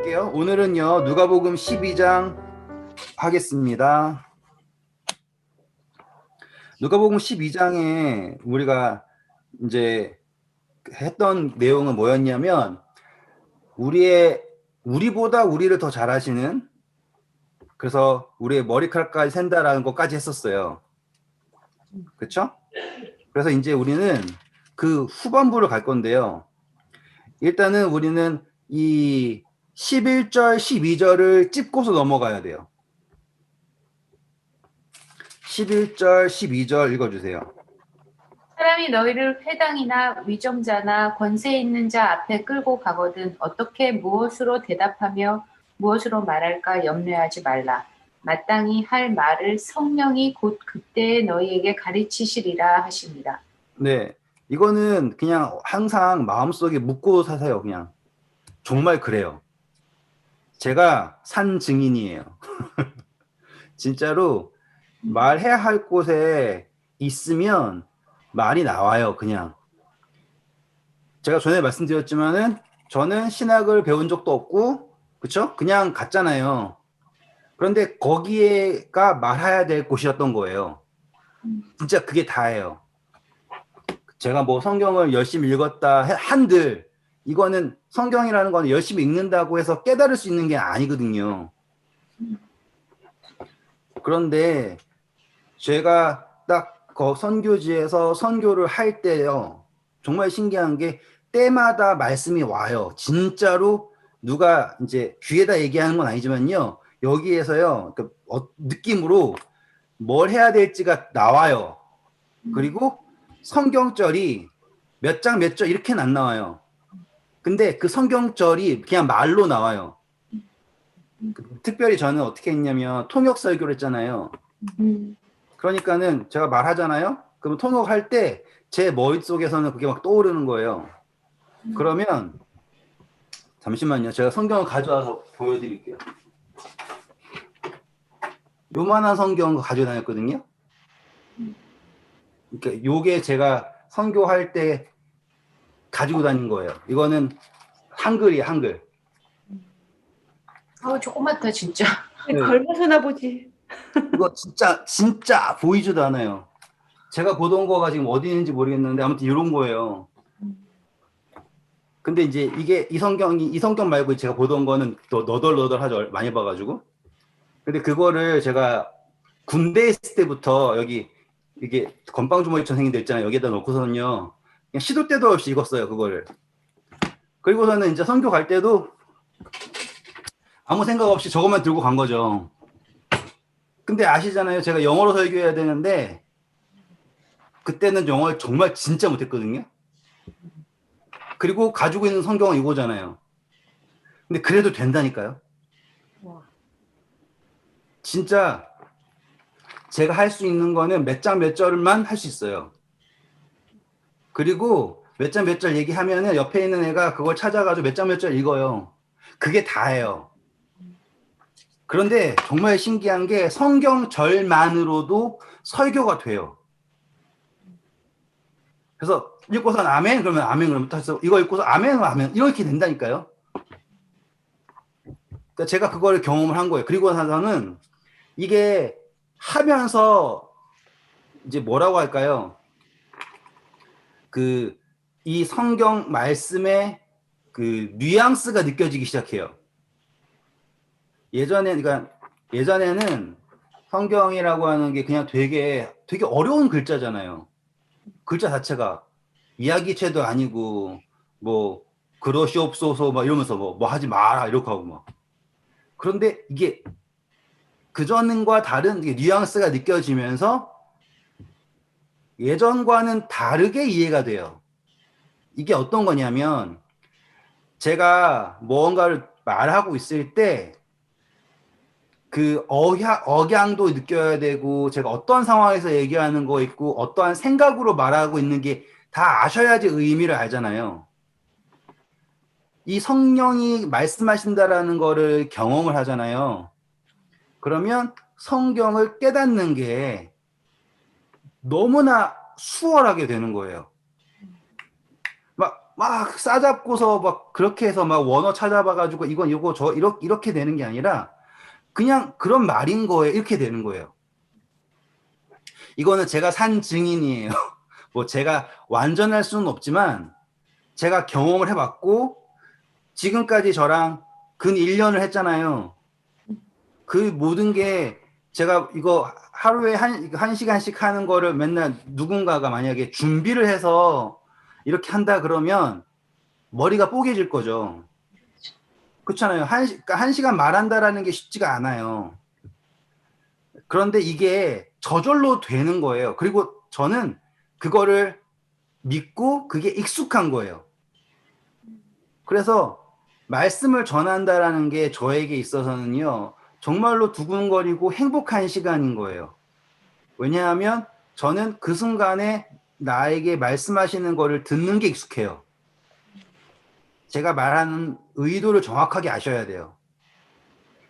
할게요. 오늘은요, 누가복음 12장 하겠습니다. 누가복음 12장에 우리가 이제 했던 내용은 뭐였냐면, 우리보다 우리를 더 잘하시는, 그래서 우리의 머리카락까지 샌다라는 것까지 했었어요. 그렇죠? 그래서 이제 우리는 그 후반부를 갈 건데요. 일단은 우리는 이 11절, 12절을 찝고서 넘어가야 돼요. 11절, 12절 읽어주세요. 사람이 너희를 회당이나 위정자나 권세 있는 자 앞에 끌고 가거든 어떻게 무엇으로 대답하며 무엇으로 말할까 염려하지 말라. 마땅히 할 말을 성령이 곧 그때에 너희에게 가르치시리라 하십니다. 네, 이거는 그냥 항상 마음속에 묻고 사세요. 그냥 정말 그래요. 제가 산 증인이에요. 진짜로 말해야 할 곳에 있으면 말이 나와요. 그냥 제가 전에 말씀드렸지만은 저는 신학을 배운 적도 없고, 그쵸? 그냥 갔잖아요. 그런데 거기에가 말해야 될 곳이었던 거예요. 진짜 그게 다예요. 제가 뭐 성경을 열심히 읽었다 한들, 이거는 성경이라는 건 열심히 읽는다고 해서 깨달을 수 있는 게 아니거든요. 그런데 제가 딱 그 선교지에서 선교를 할 때요, 정말 신기한 게 때마다 말씀이 와요. 진짜로 누가 이제 귀에다 얘기하는 건 아니지만요, 여기에서요, 그 느낌으로 뭘 해야 될지가 나와요. 그리고 성경절이 몇 장 몇 절 이렇게는 안 나와요. 근데 그 성경절이 그냥 말로 나와요. 특별히 저는 어떻게 했냐면 통역 설교를 했잖아요. 그러니까는 제가 말하잖아요. 그럼 통역할 때 제 머릿속에서는 그게 막 떠오르는 거예요. 그러면 잠시만요. 제가 성경을 가져와서 보여드릴게요. 요만한 성경을 가지고 다녔거든요. 그러니까 요게 제가 선교할 때 가지고 다닌 거예요. 이거는 한글이에요, 한글. 조금만 더 진짜. 네. 걸어서나 보지. 이거 진짜 보이지도 않아요. 제가 보던 거가 지금 어디 있는지 모르겠는데 아무튼 이런 거예요. 근데 이제 이 성경 말고 제가 보던 거는 또 너덜너덜하죠. 많이 봐가지고. 근데 그거를 제가 군대 있을 때부터 여기 이게 건빵주머니처럼 생긴 데 있잖아요. 여기에다 놓고서는요, 그냥 시도 때도 없이 읽었어요, 그거를. 그리고서는 이제 선교 갈 때도 아무 생각 없이 저것만 들고 간 거죠. 근데 아시잖아요. 제가 영어로 설교해야 되는데 그때는 영어를 정말 진짜 못했거든요. 그리고 가지고 있는 성경은 이거잖아요. 근데 그래도 된다니까요. 진짜 제가 할 수 있는 거는 몇 장 몇 절만 할 수 있어요. 그리고 몇 장 몇 절 얘기하면은 옆에 있는 애가 그걸 찾아가지고 몇 장 몇 절 읽어요. 그게 다예요. 그런데 정말 신기한 게 성경절만으로도 설교가 돼요. 그래서 읽고선 아멘 그러면 아멘 그러면 해서 이거 읽고서 아멘 그러면 아멘 이렇게 된다니까요. 그러니까 제가 그걸 경험을 한 거예요. 그리고 나서는 이게 하면서 이제 뭐라고 할까요? 이 성경 말씀의 그 뉘앙스가 느껴지기 시작해요. 예전에는 성경이라고 하는 게 그냥 되게 어려운 글자잖아요. 글자 자체가 이야기체도 아니고 뭐 그러시옵소서 막 이러면서 뭐 하지 마라 이렇게 하고 막. 그런데 이게 그전과 다른 뉘앙스가 느껴지면서 예전과는 다르게 이해가 돼요. 이게 어떤 거냐면 제가 뭔가를 말하고 있을 때 그 억양도 느껴야 되고 제가 어떤 상황에서 얘기하는 거 있고 어떠한 생각으로 말하고 있는 게 다 아셔야지 의미를 알잖아요. 이 성령이 말씀하신다라는 거를 경험을 하잖아요. 그러면 성경을 깨닫는 게 너무나 수월하게 되는 거예요. 막 막 싸잡고서 막 그렇게 해서 막 원어 찾아봐가지고 이건 이거 저 이렇게 되는 게 아니라 그냥 그런 말인 거예요. 이렇게 되는 거예요. 이거는 제가 산 증인이에요. 뭐 제가 완전할 수는 없지만 제가 경험을 해봤고 지금까지 저랑 근 1년을 했잖아요. 그 모든 게 제가 이거 하루에 한 시간씩 하는 거를 맨날 누군가가 만약에 준비를 해서 이렇게 한다 그러면 머리가 뽀개질 거죠. 그렇잖아요. 그러니까 한 시간 말한다라는 게 쉽지가 않아요. 그런데 이게 저절로 되는 거예요. 그리고 저는 그거를 믿고 그게 익숙한 거예요. 그래서 말씀을 전한다라는 게 저에게 있어서는요, 정말로 두근거리고 행복한 시간인 거예요. 왜냐하면 저는 그 순간에 나에게 말씀하시는 거를 듣는 게 익숙해요. 제가 말하는 의도를 정확하게 아셔야 돼요.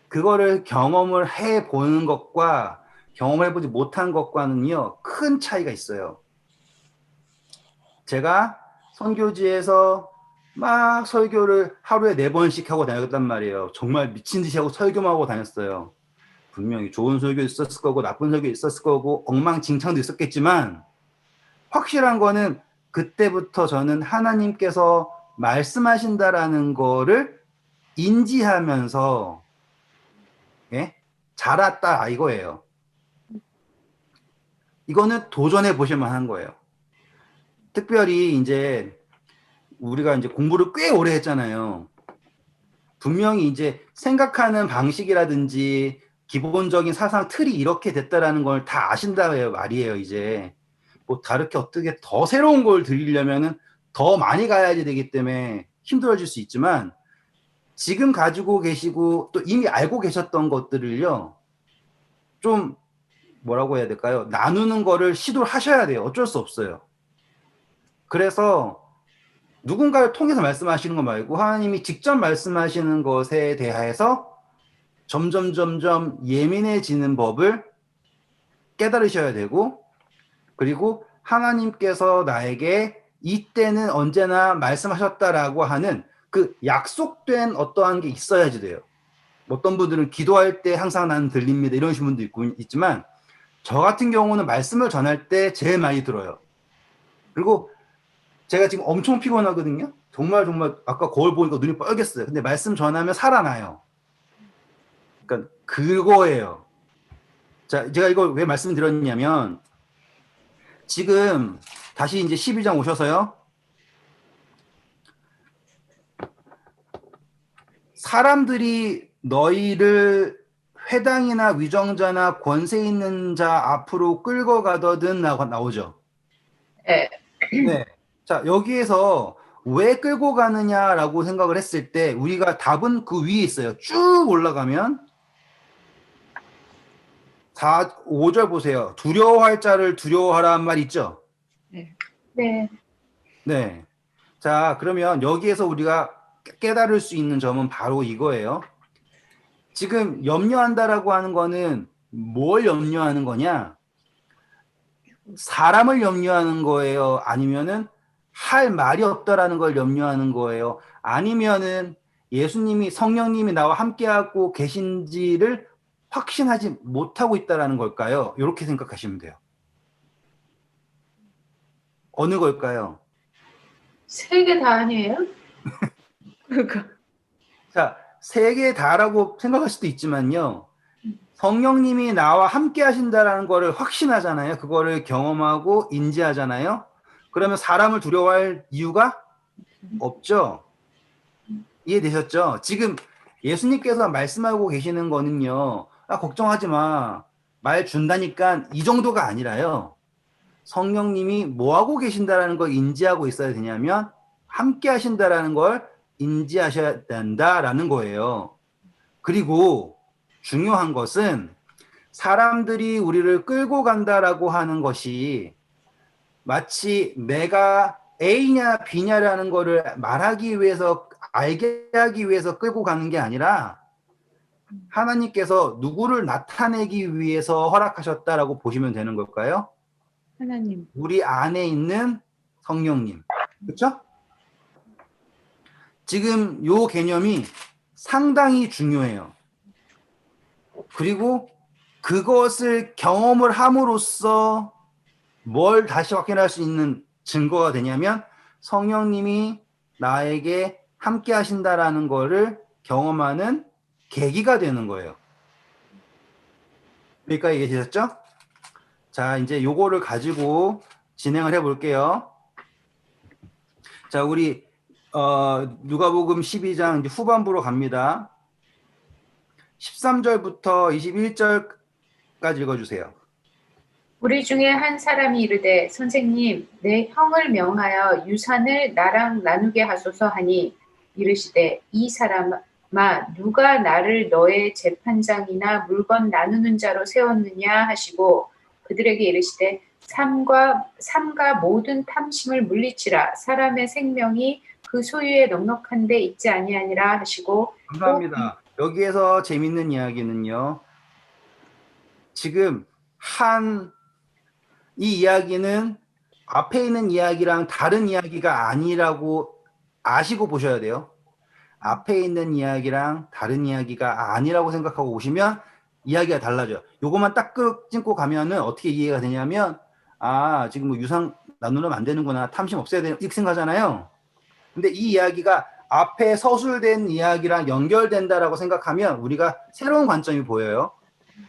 그거를 경험을 해보는 것과 경험해보지 못한 것과는요, 큰 차이가 있어요. 제가 선교지에서 막 설교를 하루에 4번씩 하고 다녔단 말이에요. 정말 미친 듯이 하고 설교만 하고 다녔어요. 분명히 좋은 설교 있었을 거고 나쁜 설교 있었을 거고 엉망진창도 있었겠지만 확실한 거는 그때부터 저는 하나님께서 말씀하신다라는 거를 인지하면서 예? 자랐다 이거예요. 이거는 도전해 보실 만한 거예요. 특별히 이제 우리가 이제 공부를 꽤 오래 했잖아요. 분명히 이제 생각하는 방식이라든지 기본적인 사상 틀이 이렇게 됐다라는 걸 다 아신다고요 말이에요. 이제 뭐 다르게 어떻게 더 새로운 걸 드리려면은 더 많이 가야지 되기 때문에 힘들어질 수 있지만 지금 가지고 계시고 또 이미 알고 계셨던 것들을요 좀 뭐라고 해야 될까요? 나누는 거를 시도를 하셔야 돼요. 어쩔 수 없어요. 그래서 누군가를 통해서 말씀하시는 거 말고 하나님이 직접 말씀하시는 것에 대해서 점점 예민해지는 법을 깨달으셔야 되고 그리고 하나님께서 나에게 이때는 언제나 말씀하셨다라고 하는 그 약속된 어떠한 게 있어야지 돼요. 어떤 분들은 기도할 때 항상 나는 들립니다 이러신 분도 있지만 저 같은 경우는 말씀을 전할 때 제일 많이 들어요. 그리고 제가 지금 엄청 피곤하거든요. 정말 아까 거울 보니까 눈이 뻘갰어요. 근데 말씀 전하면 살아나요. 그러니까 그거예요. 자, 제가 이걸 왜 말씀드렸냐면 지금 다시 이제 12장 오셔서요. 사람들이 너희를 회당이나 위정자나 권세 있는 자 앞으로 끌고 가더든 나오죠. 네. 네. 자, 여기에서 왜 끌고 가느냐라고 생각을 했을 때 우리가 답은 그 위에 있어요. 쭉 올라가면 5절 보세요. 두려워할 자를 두려워하라는 말 있죠? 네. 네. 네. 자, 그러면 여기에서 우리가 깨달을 수 있는 점은 바로 이거예요. 지금 염려한다라고 하는 거는 뭘 염려하는 거냐? 사람을 염려하는 거예요? 아니면은 할 말이 없다라는 걸 염려하는 거예요? 아니면은 예수님이 성령님이 나와 함께하고 계신지를 확신하지 못하고 있다라는 걸까요? 이렇게 생각하시면 돼요. 어느 걸까요? 세 개 다 아니에요? 그러니까. 자, 세 개 다라고 생각할 수도 있지만요. 성령님이 나와 함께 하신다라는 거를 확신하잖아요. 그거를 경험하고 인지하잖아요. 그러면 사람을 두려워할 이유가 없죠. 이해되셨죠? 지금 예수님께서 말씀하고 계시는 거는요. 아, 걱정하지 마. 말 준다니까 이 정도가 아니라요. 성령님이 뭐 하고 계신다라는 걸 인지하고 있어야 되냐면 함께 하신다라는 걸 인지하셔야 된다라는 거예요. 그리고 중요한 것은 사람들이 우리를 끌고 간다라고 하는 것이 마치 내가 A냐 B냐라는 거를 말하기 위해서 알게 하기 위해서 끌고 가는 게 아니라 하나님께서 누구를 나타내기 위해서 허락하셨다라고 보시면 되는 걸까요? 하나님. 우리 안에 있는 성령님. 그렇죠? 지금 요 개념이 상당히 중요해요. 그리고 그것을 경험을 함으로써 뭘 다시 확인할 수 있는 증거가 되냐면 성령님이 나에게 함께 하신다라는 거를 경험하는 계기가 되는 거예요. 여기까지 이해되셨죠? 자, 이제 요거를 가지고 진행을 해 볼게요. 자, 우리 누가복음 12장 이제 후반부로 갑니다. 13절부터 21절까지 읽어주세요. 우리 중에 한 사람이 이르되 선생님 내 형을 명하여 유산을 나랑 나누게 하소서 하니 이르시되 이 사람아 누가 나를 너의 재판장이나 물건 나누는 자로 세웠느냐 하시고 그들에게 이르시되 삼가 모든 탐심을 물리치라 사람의 생명이 그 소유에 넉넉한데 있지 아니하니라 하시고 감사합니다. 여기에서 재밌는 이야기는요. 지금 이 이야기는 앞에 있는 이야기랑 다른 이야기가 아니라고 아시고 보셔야 돼요. 앞에 있는 이야기랑 다른 이야기가 아니라고 생각하고 오시면 이야기가 달라져요. 요것만 딱 끊고 가면은 어떻게 이해가 되냐면 지금 뭐 유산 나누면 안 되는구나. 탐심 없애야 되는 이렇게 생각하잖아요. 근데 이 이야기가 앞에 서술된 이야기랑 연결된다라고 생각하면 우리가 새로운 관점이 보여요.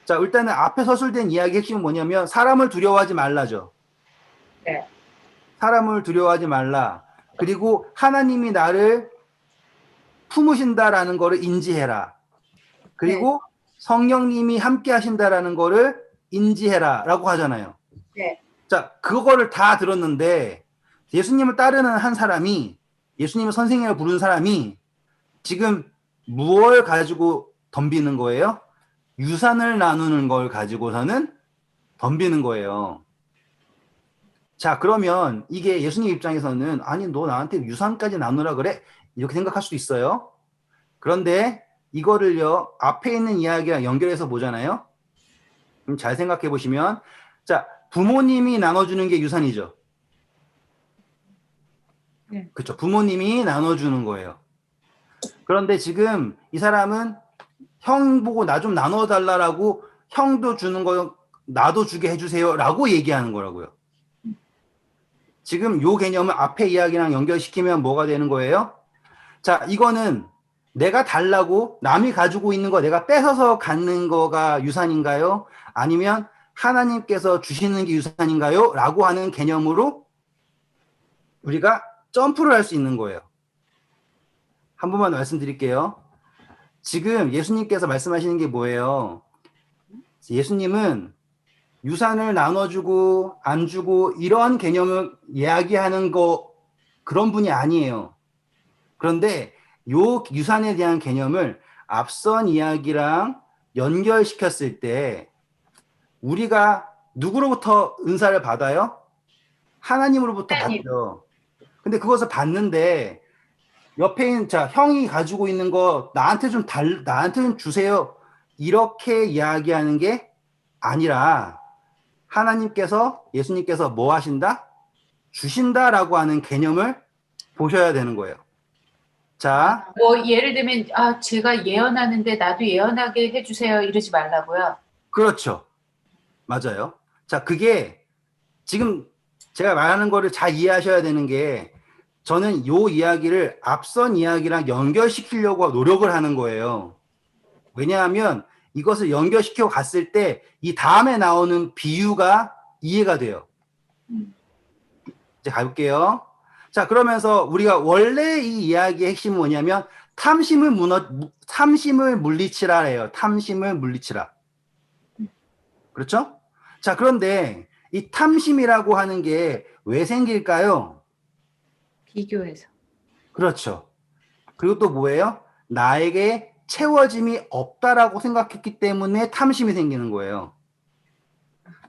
자, 일단은 앞에 서술된 이야기 핵심은 뭐냐면 사람을 두려워하지 말라죠. 네. 사람을 두려워하지 말라. 그리고 하나님이 나를 품으신다라는 거를 인지해라. 그리고 성령님이 함께 하신다라는 거를 인지해라 라고 하잖아요. 네. 자, 그거를 다 들었는데 예수님을 따르는 한 사람이 예수님을 선생님을 부르는 사람이 지금 무엇을 가지고 덤비는 거예요? 유산을 나누는 걸 가지고서는 덤비는 거예요. 자, 그러면 이게 예수님 입장에서는 아니 너 나한테 유산까지 나누라 그래? 이렇게 생각할 수도 있어요. 그런데 이거를요 앞에 있는 이야기랑 연결해서 보잖아요. 그럼 잘 생각해 보시면 자, 부모님이 나눠주는 게 유산이죠. 네. 그렇죠. 부모님이 나눠주는 거예요. 그런데 지금 이 사람은 형 보고 나 좀 나눠달라고 형도 주는 거 나도 주게 해주세요 라고 얘기하는 거라고요. 지금 요 개념을 앞에 이야기랑 연결시키면 뭐가 되는 거예요? 자, 이거는 내가 달라고 남이 가지고 있는 거 내가 뺏어서 갖는 거가 유산인가요? 아니면 하나님께서 주시는 게 유산인가요? 라고 하는 개념으로 우리가 점프를 할 수 있는 거예요. 한 번만 말씀드릴게요. 지금 예수님께서 말씀하시는 게 뭐예요? 예수님은 유산을 나눠주고 안 주고 이러한 개념을 이야기하는 거 그런 분이 아니에요. 그런데 요 유산에 대한 개념을 앞선 이야기랑 연결시켰을 때 우리가 누구로부터 은사를 받아요? 하나님으로부터 하나님. 받죠. 근데 그것을 받는데 옆에 있는 형이 가지고 있는 거 나한테 좀 주세요. 이렇게 이야기하는 게 아니라 하나님께서 예수님께서 뭐 하신다? 주신다라고 하는 개념을 보셔야 되는 거예요. 자, 뭐 예를 들면 제가 예언하는데 나도 예언하게 해주세요 이러지 말라고요. 그렇죠. 맞아요. 자, 그게 지금 제가 말하는 거를 잘 이해하셔야 되는 게 저는 요 이야기를 앞선 이야기랑 연결시키려고 노력을 하는 거예요. 왜냐하면 이것을 연결시켜 갔을 때 이 다음에 나오는 비유가 이해가 돼요. 이제 가볼게요. 자, 그러면서 우리가 원래 이 이야기의 핵심은 뭐냐면 탐심을 물리치라래요. 탐심을 물리치라. 그렇죠? 자, 그런데 이 탐심이라고 하는 게 왜 생길까요? 비교해서. 그렇죠. 그리고 또 뭐예요? 나에게 채워짐이 없다라고 생각했기 때문에 탐심이 생기는 거예요.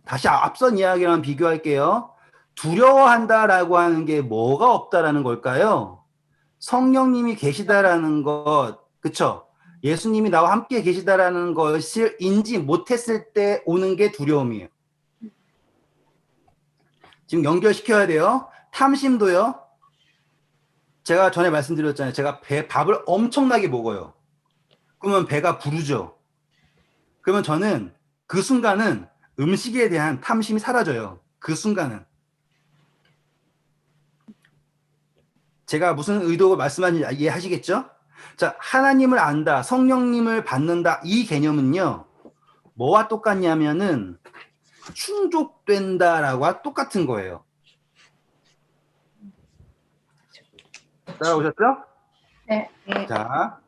다시 앞선 이야기랑 비교할게요. 두려워한다라고 하는 게 뭐가 없다라는 걸까요? 성령님이 계시다라는 것, 그쵸? 예수님이 나와 함께 계시다라는 것을 인지 못했을 때 오는 게 두려움이에요. 지금 연결시켜야 돼요. 탐심도요. 제가 전에 말씀드렸잖아요. 제가 밥을 엄청나게 먹어요. 그러면 배가 부르죠. 그러면 저는 그 순간은 음식에 대한 탐심이 사라져요. 그 순간은. 제가 무슨 의도가 말씀하는지 이해하시겠죠? 자, 하나님을 안다, 성령님을 받는다, 이 개념은요, 뭐와 똑같냐면은 충족된다라고 똑같은 거예요. 따라오셨죠? 네. 네. 자,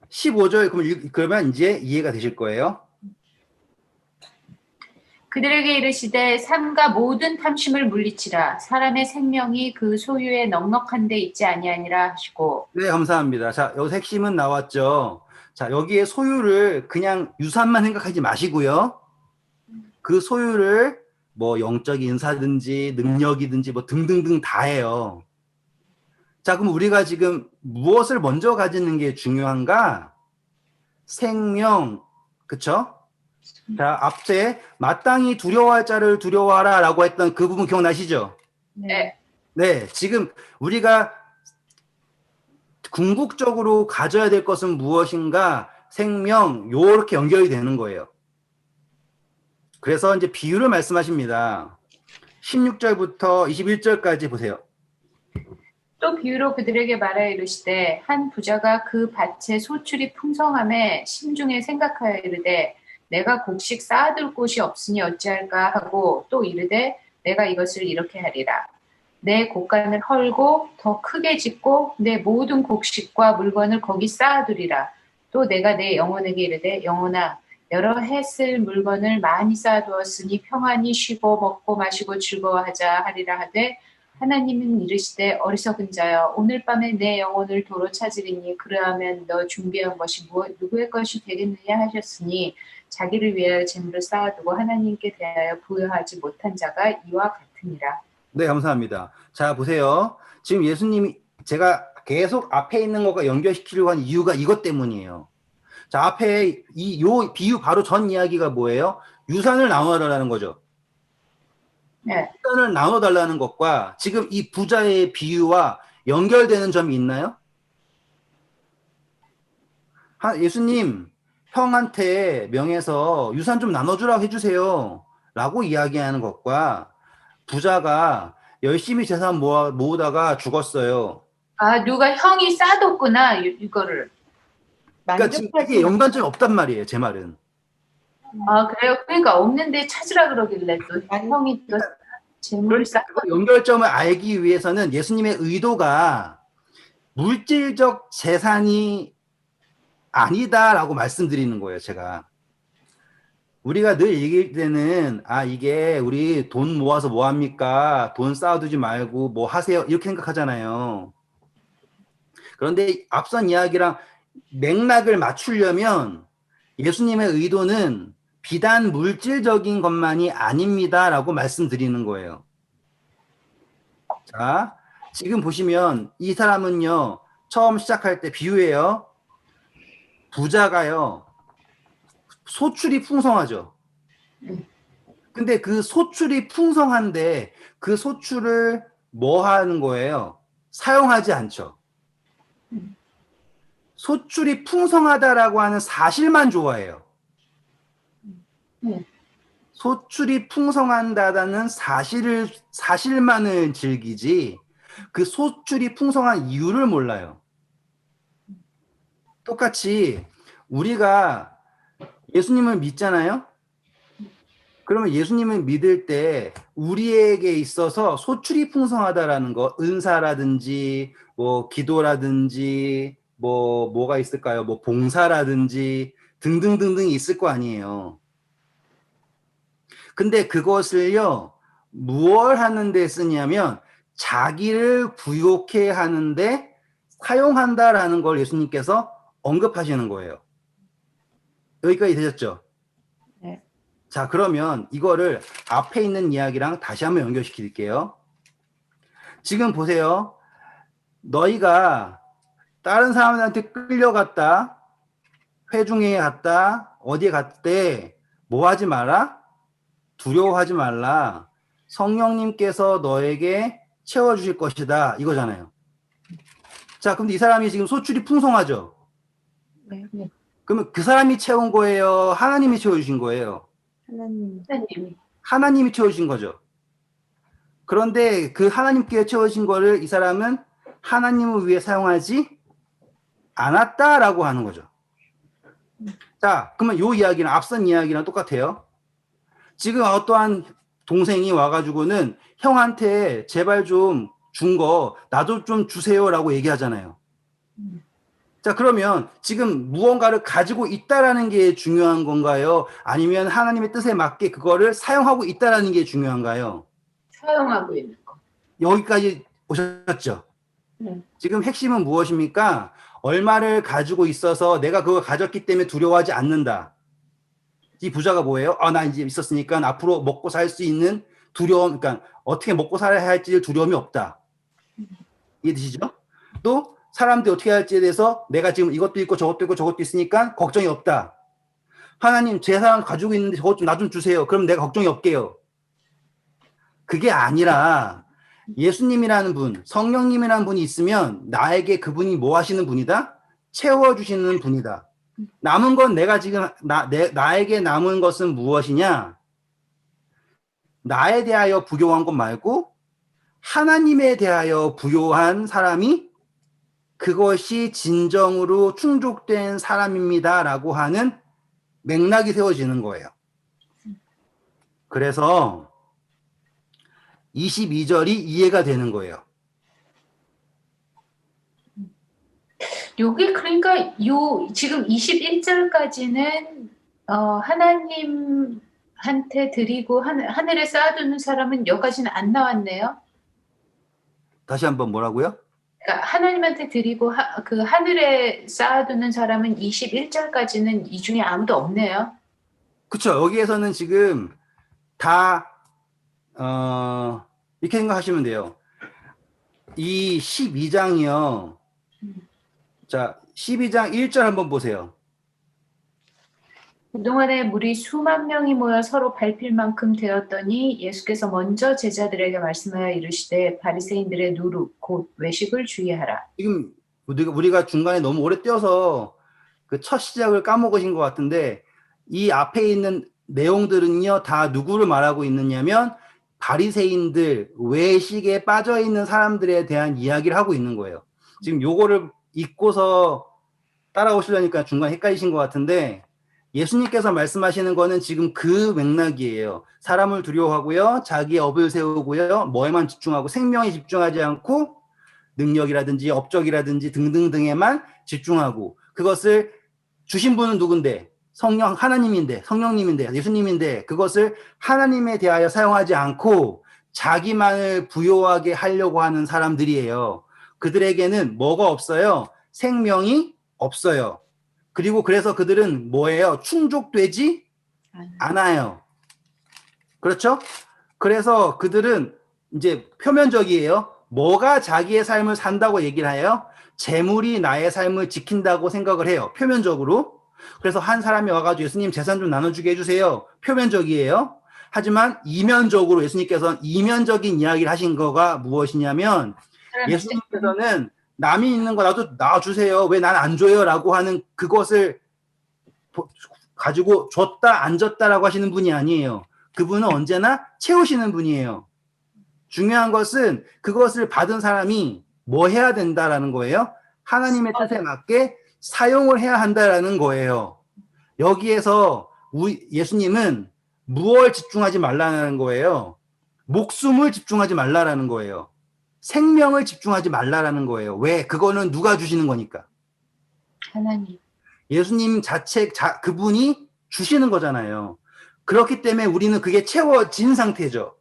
15절, 그러면 이제 이해가 되실 거예요. 그들에게 이르시되 삼가 모든 탐심을 물리치라. 사람의 생명이 그 소유에 넉넉한 데 있지 아니하니라 하시고. 네, 감사합니다. 자, 여기서 핵심은 나왔죠. 자, 여기에 소유를 그냥 유산만 생각하지 마시고요. 그 소유를 뭐 영적 인사든지 능력이든지 뭐 등등등 다 해요. 자, 그럼 우리가 지금 무엇을 먼저 가지는 게 중요한가? 생명, 그쵸? 자, 앞에 마땅히 두려워할 자를 두려워하라 라고 했던 그 부분 기억나시죠? 네. 네, 지금 우리가 궁극적으로 가져야 될 것은 무엇인가? 생명, 요렇게 연결이 되는 거예요. 그래서 이제 비유를 말씀하십니다. 16절부터 21절까지 보세요. 또 비유로 그들에게 말하여 이르시되 한 부자가 그 밭에 소출이 풍성함에 심중에 생각하여 이르되 내가 곡식 쌓아둘 곳이 없으니 어찌할까 하고 또 이르되 내가 이것을 이렇게 하리라. 내 곡간을 헐고 더 크게 짓고 내 모든 곡식과 물건을 거기 쌓아두리라. 또 내가 내 영혼에게 이르되 영혼아 여러 해 쓸 물건을 많이 쌓아두었으니 평안히 쉬고 먹고 마시고 즐거워하자 하리라 하되 하나님은 이르시되 어리석은 자여 오늘 밤에 내 영혼을 도로 찾으리니 그러하면 너 준비한 것이 누구의 것이 되겠느냐 하셨으니 자기를 위하여 재물을 쌓아두고 하나님께 대하여 부여하지 못한 자가 이와 같으니라. 네, 감사합니다. 자, 보세요. 지금 예수님이 제가 계속 앞에 있는 것과 연결시키려고 한 이유가 이것 때문이에요. 자, 앞에 요 비유 바로 전 이야기가 뭐예요? 유산을 나눠달라는 거죠. 네. 유산을 나눠달라는 것과 지금 이 부자의 비유와 연결되는 점이 있나요? 예수님, 형한테 명해서 유산 좀 나눠주라고 해주세요. 라고 이야기하는 것과 부자가 열심히 재산 모으다가 죽었어요. 아, 누가 형이 싸뒀구나, 이거를. 그러니까 지금 이게 연관점이 없단 말이에요, 제 말은. 아, 그래요? 그러니까 없는데 찾으라 그러길래 또 형이 또 재물을 쌓. 그 연결점을 알기 위해서는 예수님의 의도가 물질적 재산이 아니다라고 말씀드리는 거예요, 제가. 우리가 늘 얘기할 때는 이게 우리 돈 모아서 뭐 합니까? 돈 쌓아두지 말고 뭐 하세요? 이렇게 생각하잖아요. 그런데 앞선 이야기랑 맥락을 맞추려면 예수님의 의도는 비단 물질적인 것만이 아닙니다라고 말씀드리는 거예요. 자, 지금 보시면 이 사람은요, 처음 시작할 때 비유예요. 부자가요, 소출이 풍성하죠. 근데 그 소출이 풍성한데 그 소출을 뭐 하는 거예요? 사용하지 않죠. 소출이 풍성하다라고 하는 사실만 좋아해요. 소출이 풍성한다는 사실만을 즐기지 그 소출이 풍성한 이유를 몰라요. 똑같이 우리가 예수님을 믿잖아요. 그러면 예수님을 믿을 때 우리에게 있어서 소출이 풍성하다라는 거, 은사라든지 뭐 기도라든지 뭐가 있을까요? 뭐 봉사라든지 등등등등이 있을 거 아니에요. 근데 그것을요, 무얼 하는 데 쓰냐면 자기를 부욕해 하는데 사용한다라는 걸 예수님께서 언급하시는 거예요. 여기까지 되셨죠? 네. 자, 그러면 이거를 앞에 있는 이야기랑 다시 한번 연결시킬게요. 지금 보세요. 너희가 다른 사람들한테 끌려갔다, 회중에 갔다, 어디에 갔대, 뭐 하지 마라? 두려워하지 말라. 성령님께서 너에게 채워주실 것이다. 이거잖아요. 자, 근데 이 사람이 지금 소출이 풍성하죠? 네. 그러면 그 사람이 채운 거예요? 하나님이 채워주신 거예요? 하나님. 하나님이. 하나님이 채워주신 거죠. 그런데 그 하나님께 채워진 거를 이 사람은 하나님을 위해 사용하지 않았다라고 하는 거죠. 자, 그러면 요 이야기는 앞선 이야기랑 똑같아요. 지금 어떠한 동생이 와가지고는 형한테 제발 좀 준 거 나도 좀 주세요라고 얘기하잖아요. 자, 그러면 지금 무언가를 가지고 있다라는 게 중요한 건가요? 아니면 하나님의 뜻에 맞게 그거를 사용하고 있다라는 게 중요한가요? 사용하고 있는 거. 여기까지 오셨죠? 네. 지금 핵심은 무엇입니까? 얼마를 가지고 있어서 내가 그걸 가졌기 때문에 두려워하지 않는다. 이 부자가 뭐예요? 나 이제 있었으니까 앞으로 먹고 살 수 있는 두려움, 그러니까 어떻게 먹고 살아야 할지 두려움이 없다. 이해되시죠? 또 사람들이 어떻게 할지에 대해서 내가 지금 이것도 있고 저것도 있고 저것도 있으니까 걱정이 없다. 하나님 재산 가지고 있는데 저것 좀 나 좀 주세요. 그럼 내가 걱정이 없게요. 그게 아니라 예수님이라는 분, 성령님이라는 분이 있으면 나에게 그분이 뭐 하시는 분이다? 채워주시는 분이다. 남은 건 내가 지금 나에게 남은 것은 무엇이냐? 나에 대하여 부요한 것 말고 하나님에 대하여 부요한 사람이 그것이 진정으로 충족된 사람입니다라고 하는 맥락이 세워지는 거예요. 그래서 22절이 이해가 되는 거예요. 여기 그러니까 요 지금 21절까지는 하나님한테 드리고 하늘에 쌓아두는 사람은 여기까지는 안 나왔네요. 다시 한번 뭐라고요? 그러니까 하나님한테 드리고 그 하늘에 쌓아두는 사람은 21절까지는 이 중에 아무도 없네요. 그렇죠. 여기에서는 지금 다 이렇게 생각하시면 돼요. 이 12장이요. 자, 12장 1절 한번 보세요. 그동안에 무리 수만 명이 모여 서로 밟힐 만큼 되었더니 예수께서 먼저 제자들에게 말씀하여 이르시되 바리새인들의 누룩 곧 외식을 주의하라. 지금 우리가 중간에 너무 오래 뛰어서 그 첫 시작을 까먹으신 것 같은데 이 앞에 있는 내용들은요 다 누구를 말하고 있느냐면 바리새인들, 외식에 빠져 있는 사람들에 대한 이야기를 하고 있는 거예요. 지금 요거를 읽고서 따라오시려니까 중간에 헷갈리신 것 같은데 예수님께서 말씀하시는 거는 지금 그 맥락이에요. 사람을 두려워하고요, 자기의 업을 세우고요, 뭐에만 집중하고 생명에 집중하지 않고 능력이라든지 업적이라든지 등등등에만 집중하고 그것을 주신 분은 누군데? 성령 하나님인데, 성령님인데, 예수님인데 그것을 하나님에 대하여 사용하지 않고 자기만을 부요하게 하려고 하는 사람들이에요. 그들에게는 뭐가 없어요? 생명이 없어요. 그리고 그래서 그들은 뭐예요? 충족되지 않아요. 그렇죠? 그래서 그들은 이제 표면적이에요. 뭐가 자기의 삶을 산다고 얘기를 해요? 재물이 나의 삶을 지킨다고 생각을 해요. 표면적으로. 그래서 한 사람이 와가지고 예수님 재산 좀 나눠주게 해주세요. 표면적이에요. 하지만 이면적으로 예수님께서는 이면적인 이야기를 하신 거가 무엇이냐면 예수님께서는 남이 있는 거 나도 놔주세요. 왜 난 안 줘요? 라고 하는 그것을 가지고 줬다 안 줬다라고 하시는 분이 아니에요. 그분은 언제나 채우시는 분이에요. 중요한 것은 그것을 받은 사람이 뭐 해야 된다라는 거예요. 하나님의 뜻에 맞게 사용을 해야 한다라는 거예요. 여기에서 예수님은 무엇을 집중하지 말라는 거예요. 목숨을 집중하지 말라라는 거예요. 생명을 집중하지 말라라는 거예요. 왜? 그거는 누가 주시는 거니까. 하나님. 예수님 그분이 주시는 거잖아요. 그렇기 때문에 우리는 그게 채워진 상태죠.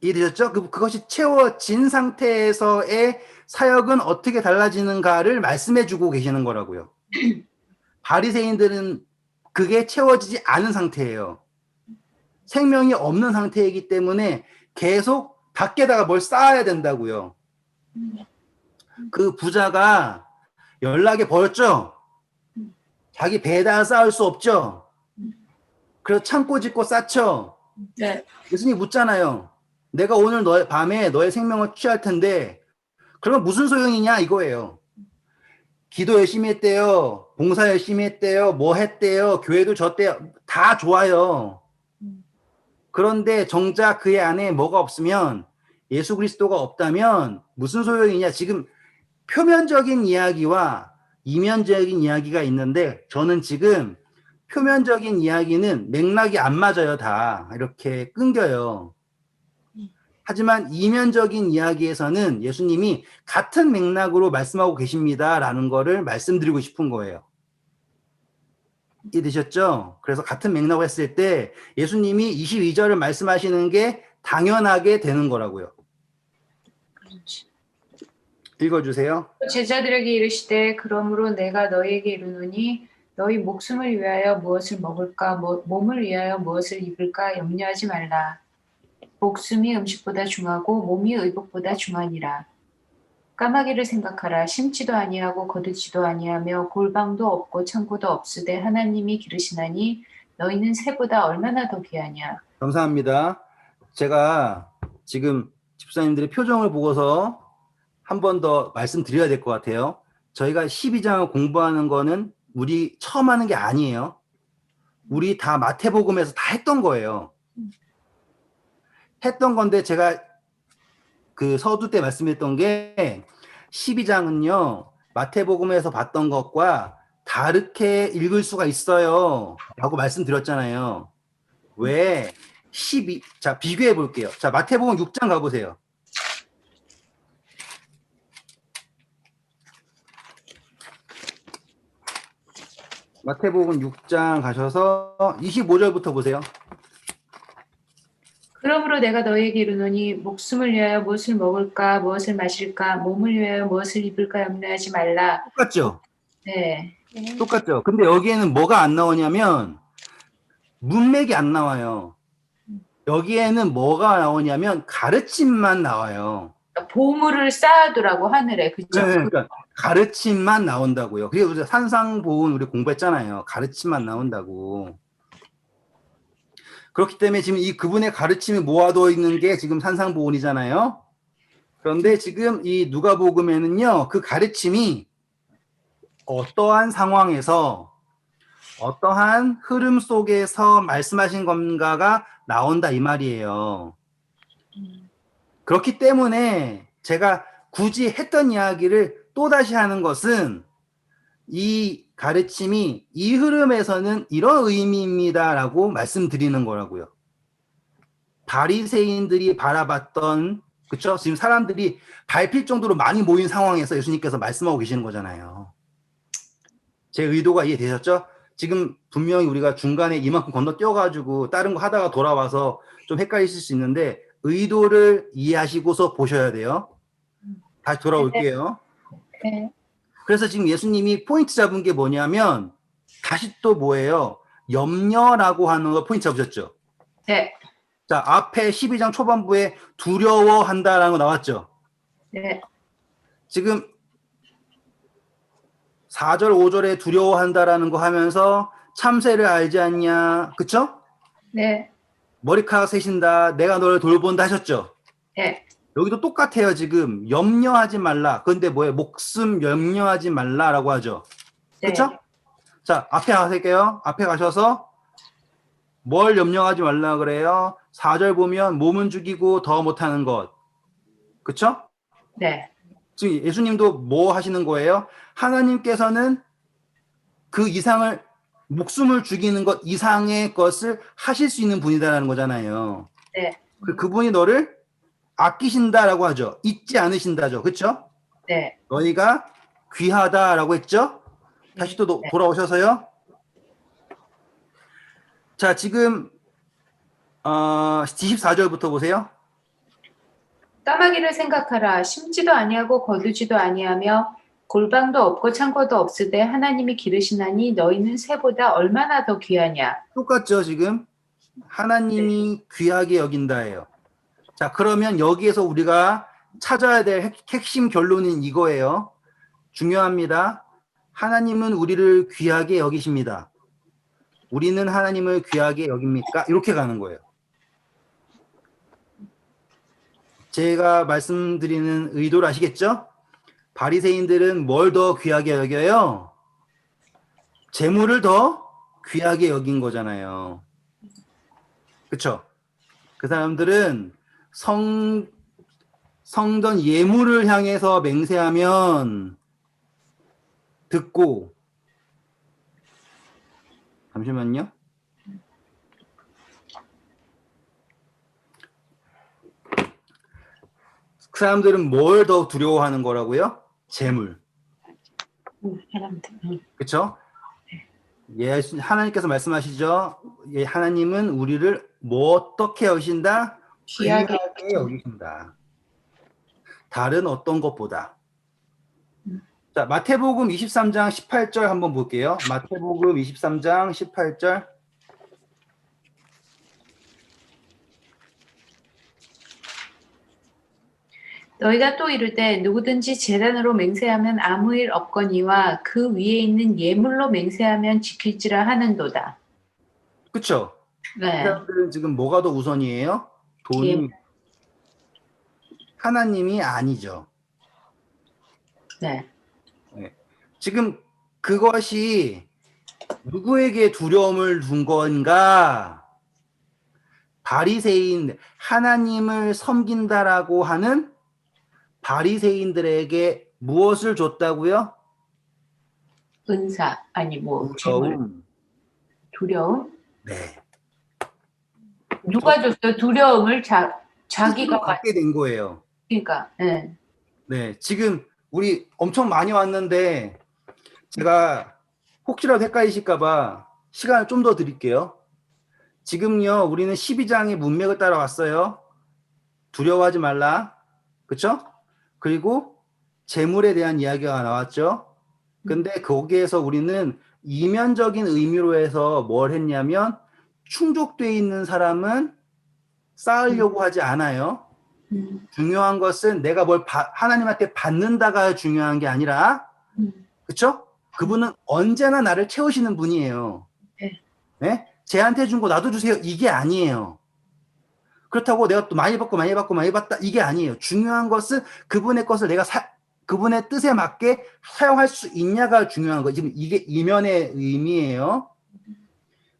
이해되셨죠? 그것이 채워진 상태에서의 사역은 어떻게 달라지는가를 말씀해 주고 계시는 거라고요. 바리새인들은 그게 채워지지 않은 상태예요. 생명이 없는 상태이기 때문에 계속 밖에다가 뭘 쌓아야 된다고요. 그 부자가 연락에 버렸죠? 자기 배에다 쌓을 수 없죠? 그래서 창고 짓고 쌓죠? 네. 예수님이 묻잖아요. 내가 오늘 밤에 너의 생명을 취할 텐데 그러면 무슨 소용이냐 이거예요. 기도 열심히 했대요. 봉사 열심히 했대요. 뭐 했대요. 교회도 졌대요. 다 좋아요. 그런데 정작 그의 안에 뭐가 없으면 예수 그리스도가 없다면 무슨 소용이냐. 지금 표면적인 이야기와 이면적인 이야기가 있는데 저는 지금 표면적인 이야기는 맥락이 안 맞아요. 다 이렇게 끊겨요. 하지만 이면적인 이야기에서는 예수님이 같은 맥락으로 말씀하고 계십니다라는 거를 말씀드리고 싶은 거예요. 이해되셨죠? 그래서 같은 맥락으로 했을 때 예수님이 22절을 말씀하시는 게 당연하게 되는 거라고요. 그렇지. 읽어주세요. 제자들에게 이르시되 그러므로 내가 너희에게 이르노니 너희 목숨을 위하여 무엇을 먹을까 몸을 위하여 무엇을 입을까 염려하지 말라. 목숨이 음식보다 중하고 몸이 의복보다 중하니라. 까마귀를 생각하라. 심지도 아니하고 거두지도 아니하며 골방도 없고 창고도 없으되 하나님이 기르시나니 너희는 새보다 얼마나 더 귀하냐. 감사합니다. 제가 지금 집사님들의 표정을 보고서 한 번 더 말씀드려야 될 것 같아요. 저희가 12장을 공부하는 거는 우리 처음 하는 게 아니에요. 우리 다 마태복음에서 다 했던 거예요. 했던 건데 제가 그 서두 때 말씀했던 게 12장은요. 마태복음에서 봤던 것과 다르게 읽을 수가 있어요. 라고 말씀드렸잖아요. 왜? 자, 비교해 볼게요. 자, 마태복음 6장 가보세요. 마태복음 6장 가셔서 25절부터 보세요. 그러므로 내가 너희에게 이르노니 목숨을 위하여 무엇을 먹을까 무엇을 마실까 몸을 위하여 무엇을 입을까 염려하지 말라. 똑같죠? 네. 네. 똑같죠? 근데 여기에는 뭐가 안 나오냐면 문맥이 안 나와요. 여기에는 뭐가 나오냐면 가르침만 나와요. 보물을 쌓아두라고 하늘에. 그죠? 네, 그러니까 가르침만 나온다고요. 그게 우리가 산상보훈 우리 공부했잖아요. 가르침만 나온다고. 그렇기 때문에 지금 이 그분의 가르침이 모아두어 있는 게 지금 산상보훈이잖아요. 그런데 지금 이 누가복음에는요, 그 가르침이 어떠한 상황에서 어떠한 흐름 속에서 말씀하신 건가가 나온다 이 말이에요. 그렇기 때문에 제가 굳이 했던 이야기를 또다시 하는 것은 이 가르침이 이 흐름에서는 이런 의미입니다라고 말씀드리는 거라고요. 바리새인들이 바라봤던, 그렇죠? 지금 사람들이 밟힐 정도로 많이 모인 상황에서 예수님께서 말씀하고 계시는 거잖아요. 제 의도가 이해되셨죠? 지금 분명히 우리가 중간에 이만큼 건너뛰어가지고 다른 거 하다가 돌아와서 좀 헷갈리실 수 있는데 의도를 이해하시고서 보셔야 돼요. 다시 돌아올게요. 네. 그래서 지금 예수님이 포인트 잡은 게 뭐냐면 다시 또 뭐예요? 염려라고 하는 거 포인트 잡으셨죠? 네. 자, 앞에 12장 초반부에 두려워한다라는 거 나왔죠? 네. 지금 4절, 5절에 두려워한다라는 거 하면서 참새를 알지 않냐, 그쵸? 네. 머리카락 세신다, 내가 너를 돌본다 하셨죠? 네. 여기도 똑같아요, 지금. 염려하지 말라. 근데 뭐예요? 목숨 염려하지 말라라고 하죠. 그쵸? 네. 자, 앞에 가실게요. 앞에 가셔서 뭘 염려하지 말라 그래요? 4절 보면 몸은 죽이고 더 못하는 것. 그쵸? 네. 지금 예수님도 뭐 하시는 거예요? 하나님께서는 그 이상을 목숨을 죽이는 것 이상의 것을 하실 수 있는 분이다라는 거잖아요. 네. 그분이 너를 아끼신다라고 하죠. 잊지 않으신다죠. 그렇죠? 네. 너희가 귀하다라고 했죠? 다시 또 네. 돌아오셔서요. 자, 지금 24절부터 보세요. 까마귀를 생각하라. 심지도 아니하고 거두지도 아니하며 골방도 없고 창고도 없으되 하나님이 기르시나니 너희는 새보다 얼마나 더 귀하냐. 똑같죠, 지금? 하나님이 귀하게 여긴다예요. 자, 그러면 여기에서 우리가 찾아야 될 핵심 결론은 이거예요. 중요합니다. 하나님은 우리를 귀하게 여기십니다. 우리는 하나님을 귀하게 여깁니까? 이렇게 가는 거예요. 제가 말씀드리는 의도를 아시겠죠? 바리새인들은 뭘 더 귀하게 여겨요? 재물을 더 귀하게 여긴 거잖아요. 그쵸? 그 사람들은 성전 예물을 향해서 맹세하면 듣고, 잠시만요. 그 사람들은 뭘 더 두려워하는 거라고요? 재물. 사람들. 그쵸? 하나님께서 말씀하시죠. 하나님은 우리를 뭐 어떻게 여기신다? 귀하게 귀하게 여기신다. 다른 어떤 것보다. 자, 마태복음 23장 18절 한번 볼게요. 마태복음 23장 18절. 너희가 또 이르되 누구든지 제단으로 맹세하면 아무 일 없거니와 그 위에 있는 예물로 맹세하면 지킬지라 하는도다. 그쵸? 이 네. 사람들은 지금 뭐가 더 우선이에요? 돈이 하나님이 아니죠. 네. 지금 그것이 누구에게 두려움을 준 건가? 바리새인, 하나님을 섬긴다라고 하는 바리새인들에게 무엇을 줬다고요? 은사 아니 뭐 재물. 두려움. 두려움. 네. 누가 줬어요? 두려움을 자기가 갖게 된 거예요. 그러니까. 네. 네. 지금 우리 엄청 많이 왔는데 제가 혹시라도 헷갈리실까봐 시간을 좀 더 드릴게요. 지금요, 우리는 12장의 문맥을 따라왔어요. 두려워하지 말라. 그쵸? 그리고 재물에 대한 이야기가 나왔죠. 근데 거기에서 우리는 이면적인 의미로 해서 뭘 했냐면 충족되어 있는 사람은 쌓으려고 하지 않아요. 중요한 것은 내가 뭘 하나님한테 받는다가 중요한 게 아니라, 그쵸? 그분은 언제나 나를 채우시는 분이에요. 네? 쟤한테 준 거 나도 주세요. 이게 아니에요. 그렇다고 내가 또 많이 받고 많이 받고 많이 받다 이게 아니에요. 중요한 것은 그분의 것을 내가 그분의 뜻에 맞게 사용할 수 있냐가 중요한 거예요. 지금 이게 이면의 의미예요.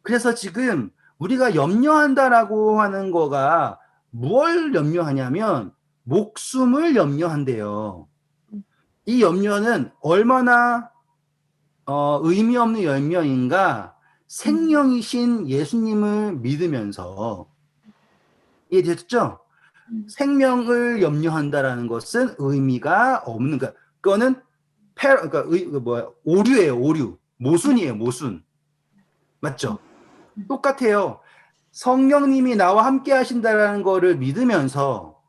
그래서 지금 우리가 염려한다라고 하는 거가 뭘 염려하냐면 목숨을 염려한대요. 이 염려는 얼마나 의미 없는 염려인가? 생명이신 예수님을 믿으면서 이해됐죠? 생명을 염려한다라는 것은 의미가 없는 거. 그거는 그러니까 오류예요, 오류. 모순이에요, 모순. 맞죠? 똑같아요. 성령님이 나와 함께 하신다라는 거를 믿으면서,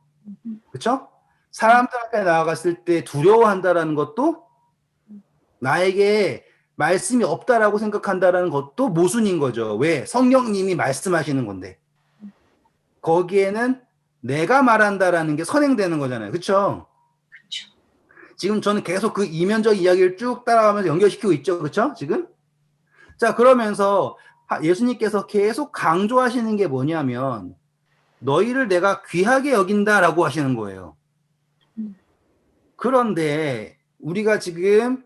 그렇죠? 사람들 앞에 나아갔을 때 두려워한다라는 것도 나에게 말씀이 없다라고 생각한다라는 것도 모순인 거죠. 왜? 성령님이 말씀하시는 건데. 거기에는 내가 말한다라는 게 선행되는 거잖아요. 그렇죠? 그렇죠. 지금 저는 계속 그 이면적 이야기를 쭉 따라가면서 연결시키고 있죠. 그렇죠? 지금? 자, 그러면서 예수님께서 계속 강조하시는 게 뭐냐면 너희를 내가 귀하게 여긴다라고 하시는 거예요. 그런데 우리가 지금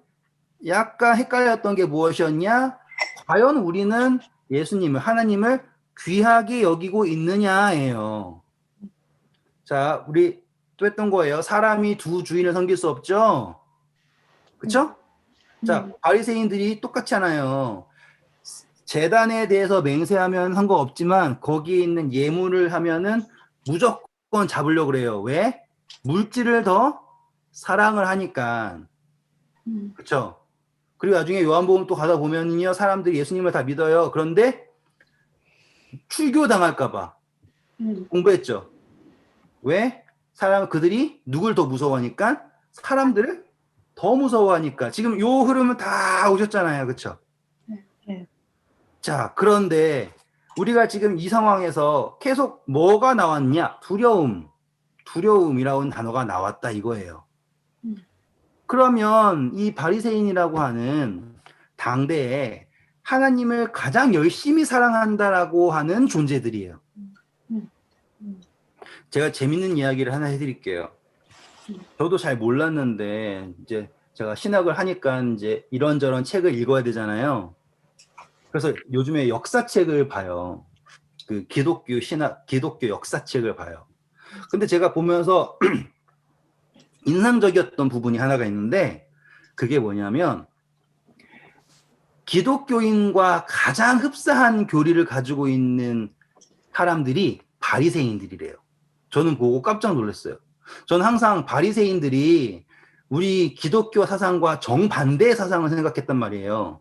약간 헷갈렸던 게 무엇이었냐? 과연 우리는 예수님을, 하나님을 귀하게 여기고 있느냐예요. 자, 우리 또 했던 거예요. 사람이 두 주인을 섬길 수 없죠? 그쵸? 자, 바리새인들이 똑같지 않아요. 제단에 대해서 맹세하면 상관없지만 거기에 있는 예물을 하면은 무조건 잡으려고 그래요. 왜? 물질을 더 사랑을 하니까. 그쵸? 그리고 나중에 요한복음 또 가다 보면요. 사람들이 예수님을 다 믿어요. 그런데 출교 당할까봐 공부했죠. 왜? 그들이 누굴 더 무서워하니까? 사람들을 더 무서워하니까. 지금 요 흐름은 다 오셨잖아요. 그쵸? 네. 자, 그런데 우리가 지금 이 상황에서 계속 뭐가 나왔냐? 두려움이라는 단어가 나왔다 이거예요. 그러면 이 바리새인이라고 하는 당대에 하나님을 가장 열심히 사랑한다라고 하는 존재들이에요. 제가 재밌는 이야기를 하나 해드릴게요. 저도 잘 몰랐는데 이제 제가 신학을 하니까 이제 이런저런 책을 읽어야 되잖아요. 그래서 요즘에 역사책을 봐요. 그 기독교 신학, 기독교 역사책을 봐요. 근데 제가 보면서 인상적이었던 부분이 하나가 있는데 그게 뭐냐면 기독교인과 가장 흡사한 교리를 가지고 있는 사람들이 바리새인들이래요. 저는 보고 깜짝 놀랐어요. 저는 항상 바리새인들이 우리 기독교 사상과 정반대의 사상을 생각했단 말이에요.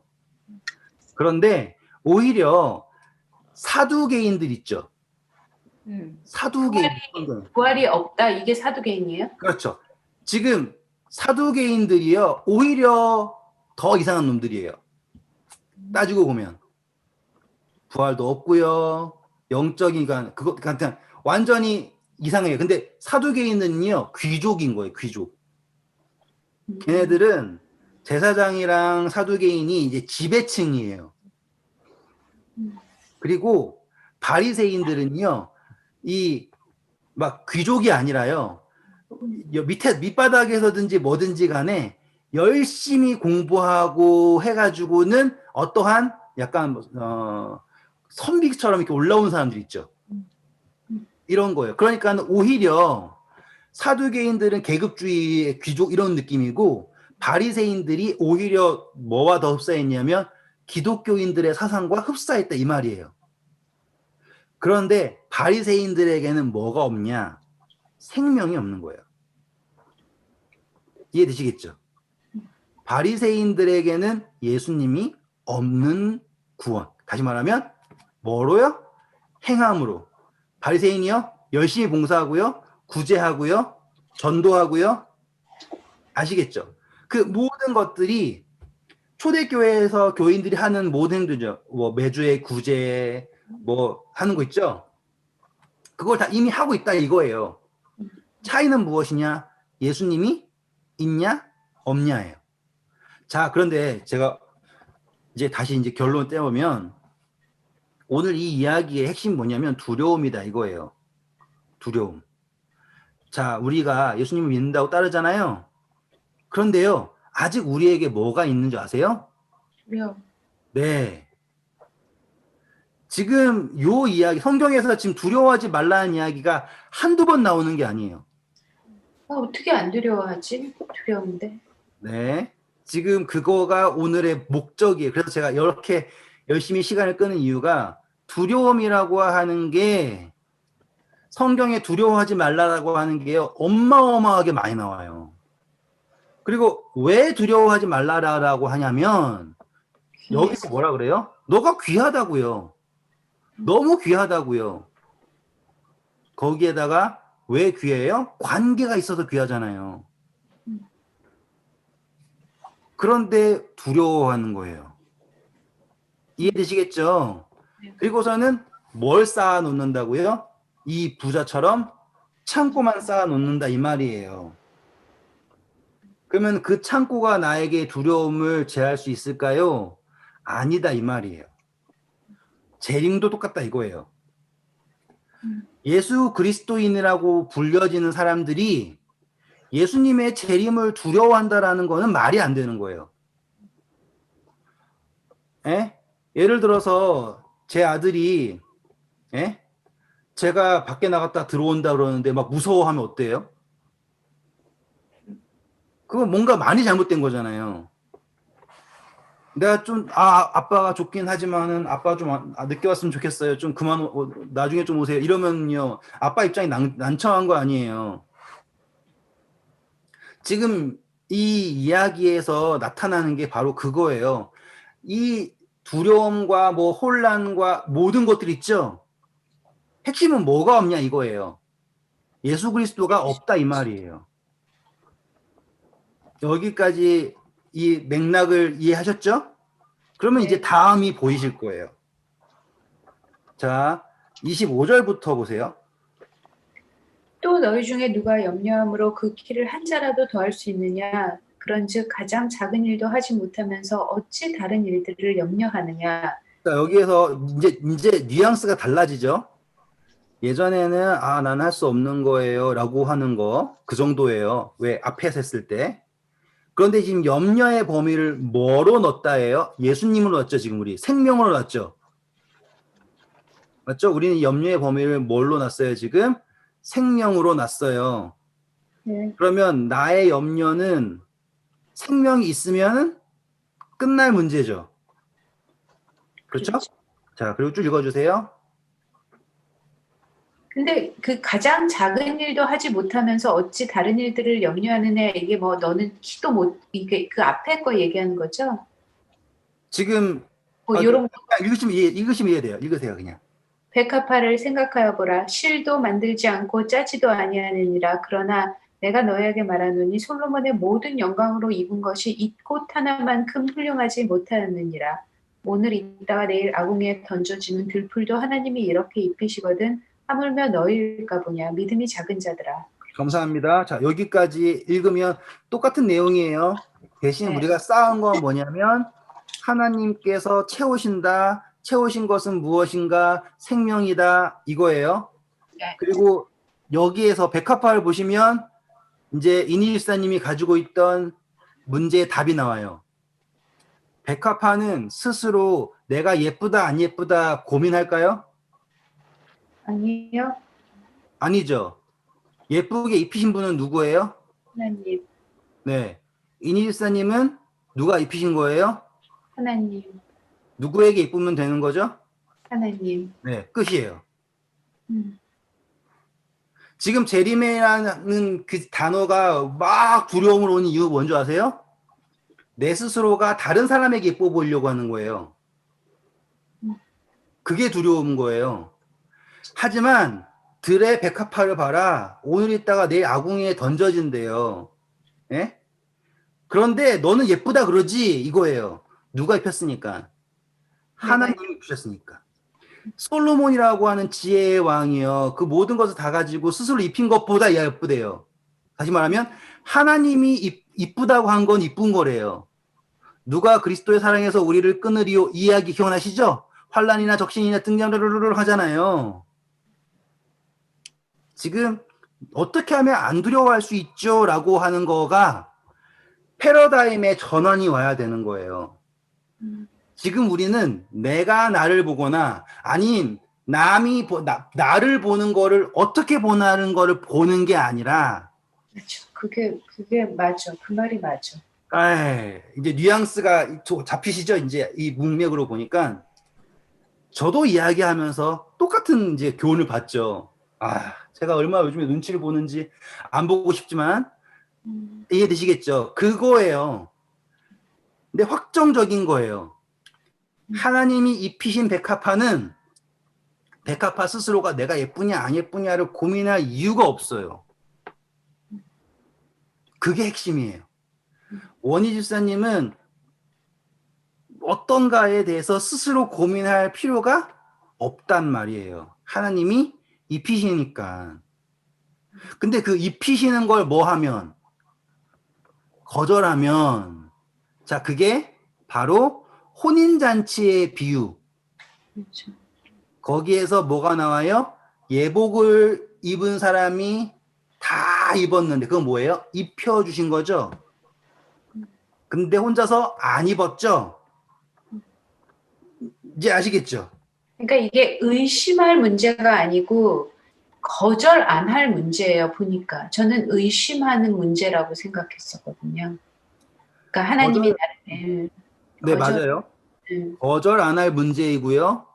그런데 오히려 사두개인들 있죠. 사두개인. 부활이 없다. 이게 사두개인이에요? 그렇죠. 지금 사두개인들이요. 오히려 더 이상한 놈들이에요. 따지고 보면. 부활도 없고요. 영적인 그거 그냥 완전히 이상해요. 근데 사두개인은요. 귀족인 거예요. 귀족. 걔네들은 제사장이랑 사두개인이 이제 지배층이에요. 그리고 바리새인들은요. 이 막 귀족이 아니라요. 밑에 밑바닥에서든지 뭐든지 간에 열심히 공부하고 해가지고는 어떠한 약간 선비처럼 이렇게 올라온 사람들 있죠. 이런 거예요. 그러니까 오히려 사두개인들은 계급주의의 귀족 이런 느낌이고 바리새인들이 오히려 뭐와 더 흡사했냐면 기독교인들의 사상과 흡사했다 이 말이에요. 그런데 바리새인들에게는 뭐가 없냐? 생명이 없는 거예요. 이해되시겠죠? 바리새인들에게는 예수님이 없는 구원. 다시 말하면 뭐로요? 행함으로. 바리새인이요? 열심히 봉사하고요. 구제하고요. 전도하고요. 아시겠죠? 그 모든 것들이 초대교회에서 교인들이 하는 모든 행동이죠. 뭐 매주에 구제 뭐 하는 거 있죠? 그걸 다 이미 하고 있다 이거예요. 차이는 무엇이냐? 예수님이 있냐? 없냐예요. 자, 그런데 제가 이제 다시 이제 결론 떼보면 오늘 이 이야기의 핵심 뭐냐면 두려움이다 이거예요. 두려움. 자, 우리가 예수님을 믿는다고 따르잖아요. 그런데요, 아직 우리에게 뭐가 있는 줄 아세요? 두려움. 네. 지금 요 이야기, 성경에서 지금 두려워하지 말라는 이야기가 한두 번 나오는 게 아니에요. 어떻게 안 두려워하지? 두려운데. 네. 지금 그거가 오늘의 목적이에요. 그래서 제가 이렇게 열심히 시간을 끄는 이유가 두려움이라고 하는 게 성경에 두려워하지 말라고 하는 게 어마어마하게 많이 나와요. 그리고 왜 두려워하지 말라라고 하냐면 여기서 뭐라 그래요? 너가 귀하다고요. 너무 귀하다고요. 거기에다가 왜 귀해요? 관계가 있어서 귀하잖아요. 그런데 두려워하는 거예요. 이해되시겠죠? 그리고서는 뭘 쌓아 놓는다고요? 이 부자처럼 창고만 쌓아 놓는다 이 말이에요. 그러면 그 창고가 나에게 두려움을 제할 수 있을까요? 아니다 이 말이에요. 재림도 똑같다 이거예요. 예수 그리스도인이라고 불려지는 사람들이 예수님의 재림을 두려워한다라는 거는 말이 안 되는 거예요. 에? 예를 들어서 제 아들이 제가 밖에 나갔다 들어온다 그러는데 막 무서워하면 어때요? 그건 뭔가 많이 잘못된 거잖아요. 내가 좀 아빠가 좋긴 하지만은 아빠 좀 늦게 왔으면 좋겠어요. 좀 그만 나중에 좀 오세요. 이러면요 아빠 입장이 난처한 거 아니에요. 지금 이 이야기에서 나타나는 게 바로 그거예요. 이 두려움과 뭐 혼란과 모든 것들 있죠. 핵심은 뭐가 없냐 이거예요. 예수 그리스도가 없다 이 말이에요. 여기까지 이 맥락을 이해하셨죠? 그러면 이제 다음이 보이실 거예요. 자, 25절부터 보세요. 또 너희 중에 누가 염려함으로 그 키를 한 자라도 더할 수 있느냐? 그런즉 가장 작은 일도 하지 못하면서 어찌 다른 일들을 염려하느냐? 자, 여기에서 이제 뉘앙스가 달라지죠. 예전에는 아, 나는 할 수 없는 거예요 라고 하는 거 그 정도예요. 왜 앞에서 했을 때. 그런데 지금 염려의 범위를 뭐로 넣었다예요? 예수님으로 넣었죠. 지금 우리 생명으로 넣었죠. 맞죠? 우리는 염려의 범위를 뭘로 놨어요? 지금 생명으로 놨어요. 네. 그러면 나의 염려는 생명이 있으면 끝날 문제죠. 그렇죠? 그렇죠. 자, 그리고 쭉 읽어주세요. 근데 그 가장 작은 일도 하지 못하면서 어찌 다른 일들을 염려하느냐 이게 뭐 너는 키도 못 이게 그 앞에 거 얘기하는 거죠? 지금 뭐 요런 그냥 읽으시면 이해돼요. 읽으세요 그냥. 백합화를 생각하여 보라. 실도 만들지 않고 짜지도 아니하느니라. 그러나 내가 너에게 말하노니 솔로몬의 모든 영광으로 입은 것이 이 꽃 하나만큼 훌륭하지 못하였느니라. 오늘 있다가 내일 아궁이에 던져지는 들풀도 하나님이 이렇게 입히시거든. 하물며 너희일까 보냐. 믿음이 작은 자들아. 감사합니다. 자, 여기까지 읽으면 똑같은 내용이에요. 대신 네. 우리가 쌓은 건 뭐냐면 하나님께서 채우신다. 채우신 것은 무엇인가? 생명이다. 이거예요. 네. 그리고 여기에서 백합화를 보시면 이제 이니일사님이 가지고 있던 문제의 답이 나와요. 백합화는 스스로 내가 예쁘다 안 예쁘다 고민할까요? 아니요. 아니죠. 예쁘게 입히신 분은 누구예요? 하나님. 네. 이니일사님은 누가 입히신 거예요? 하나님. 누구에게 입으면 되는 거죠? 하나님. 네. 끝이에요. 음. 지금 제리매라는 그 단어가 막 두려움을 오는 이유 뭔지 아세요? 내 스스로가 다른 사람에게 예뻐 보이려고 하는 거예요. 그게 두려운 거예요. 하지만 들의 백합화를 봐라. 오늘 있다가 내일 아궁이에 던져진대요. 예? 그런데 너는 예쁘다 그러지 이거예요. 누가 입혔으니까. 하나님이 입히셨으니까. 솔로몬이라고 하는 지혜의 왕이요. 그 모든 것을 다 가지고 스스로 입힌 것보다 예쁘대요. 다시 말하면 하나님이 이쁘다고 한 건 이쁜 거래요. 누가 그리스도의 사랑에서 우리를 끊으리요? 이 이야기 기억나시죠? 환란이나 적신이나 등장르르르 하잖아요. 지금 어떻게 하면 안 두려워할 수 있죠? 라고 하는 거가 패러다임의 전환이 와야 되는 거예요. 지금 우리는 내가 나를 보거나 아닌 남이 나를 보는 거를 어떻게 보는 거를 보는 게 아니라 그렇죠. 그게 맞아. 그 말이 맞아. 이제 뉘앙스가 잡히시죠? 이제 이 문맥으로 보니까 저도 이야기하면서 똑같은 이제 교훈을 받죠. 제가 얼마나 요즘에 눈치를 보는지 안 보고 싶지만 이해되시겠죠? 그거예요. 근데 확정적인 거예요. 하나님이 입히신 백합화는 백합화 스스로가 내가 예쁘냐 안 예쁘냐를 고민할 이유가 없어요. 그게 핵심이에요. 원희 집사님은 어떤가에 대해서 스스로 고민할 필요가 없단 말이에요. 하나님이 입히시니까. 근데 그 입히시는 걸 뭐 하면? 거절하면 자, 그게 바로 혼인잔치의 비유. 그렇죠. 거기에서 뭐가 나와요? 예복을 입은 사람이 다 입었는데 그건 뭐예요? 입혀주신 거죠. 근데 혼자서 안 입었죠. 이제 아시겠죠? 그러니까 이게 의심할 문제가 아니고 거절 안 할 문제예요. 보니까 저는 의심하는 문제라고 생각했었거든요. 그러니까 하나님이 나를 네, 거절, 맞아요. 거절 안 할 문제이고요.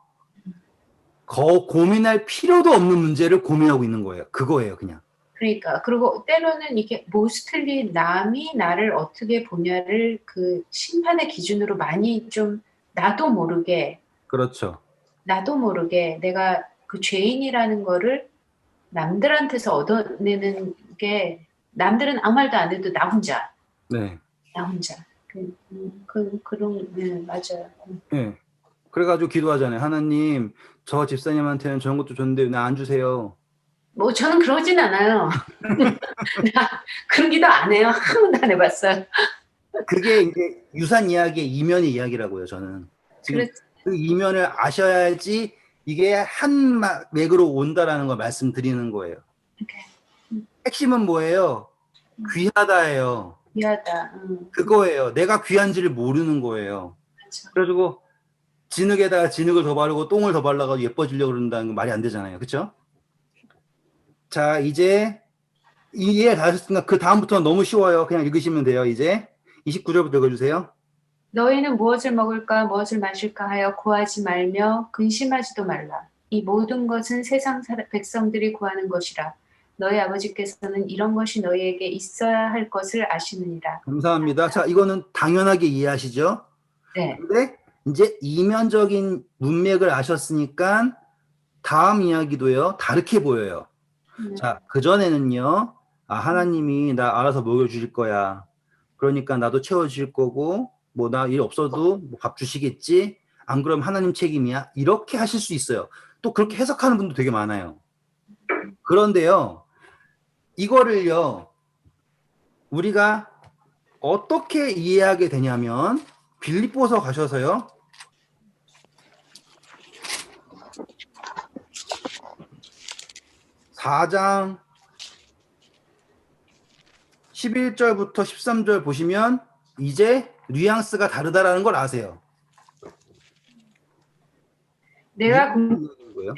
고민할 필요도 없는 문제를 고민하고 있는 거예요. 그거예요, 그냥. 그러니까 그리고 때로는 이게 모스틀리 남이 나를 어떻게 보냐를 그 심판의 기준으로 많이 좀 나도 모르게 그렇죠. 내가 그 죄인이라는 거를 남들한테서 얻어내는 게 남들은 아무 말도 안 해도 나 혼자 네. 그런 맞아요. 네. 그래가지고 기도하잖아요. 하나님, 저 집사님한테는 저런 것도 줬는데 왜 나 안 주세요? 뭐 저는 그러진 않아요. 나 그런 기도 안 해요. 한 번도 안 해봤어요. 그게 이제 유산 이야기의 이면의 이야기라고요, 저는. 지금 그렇지. 그 이면을 아셔야지 이게 한 맥으로 온다라는 걸 말씀드리는 거예요. 핵심은 뭐예요? 귀하다예요. 귀하다. 그거예요. 내가 귀한지를 모르는 거예요. 그렇죠. 그래가지고 진흙에다가 진흙을 더 바르고 똥을 더 발라가지고 예뻐지려고 그런다는 건 말이 안 되잖아요. 그렇죠? 자, 이제 이해 다 하셨으니까 그 다음부터는 너무 쉬워요. 그냥 읽으시면 돼요. 이제 29절부터 읽어주세요. 너희는 무엇을 먹을까 무엇을 마실까 하여 구하지 말며 근심하지도 말라. 이 모든 것은 세상 백성들이 구하는 것이라. 너희 아버지께서는 이런 것이 너희에게 있어야 할 것을 아시느니라. 감사합니다. 자, 이거는 당연하게 이해하시죠? 네. 근데 이제 이면적인 문맥을 아셨으니까 다음 이야기도요, 다르게 보여요. 자, 그전에는요, 하나님이 나 알아서 먹여주실 거야. 그러니까 나도 채워주실 거고, 뭐 나 일 없어도 밥 주시겠지? 안 그러면 하나님 책임이야? 이렇게 하실 수 있어요. 또 그렇게 해석하는 분도 되게 많아요. 그런데요, 이거를요, 우리가 어떻게 이해하게 되냐면, 빌립보서 가셔서요, 4장 11절부터 13절 보시면 이제 뉘앙스가 다르다라는 걸 아세요. 내가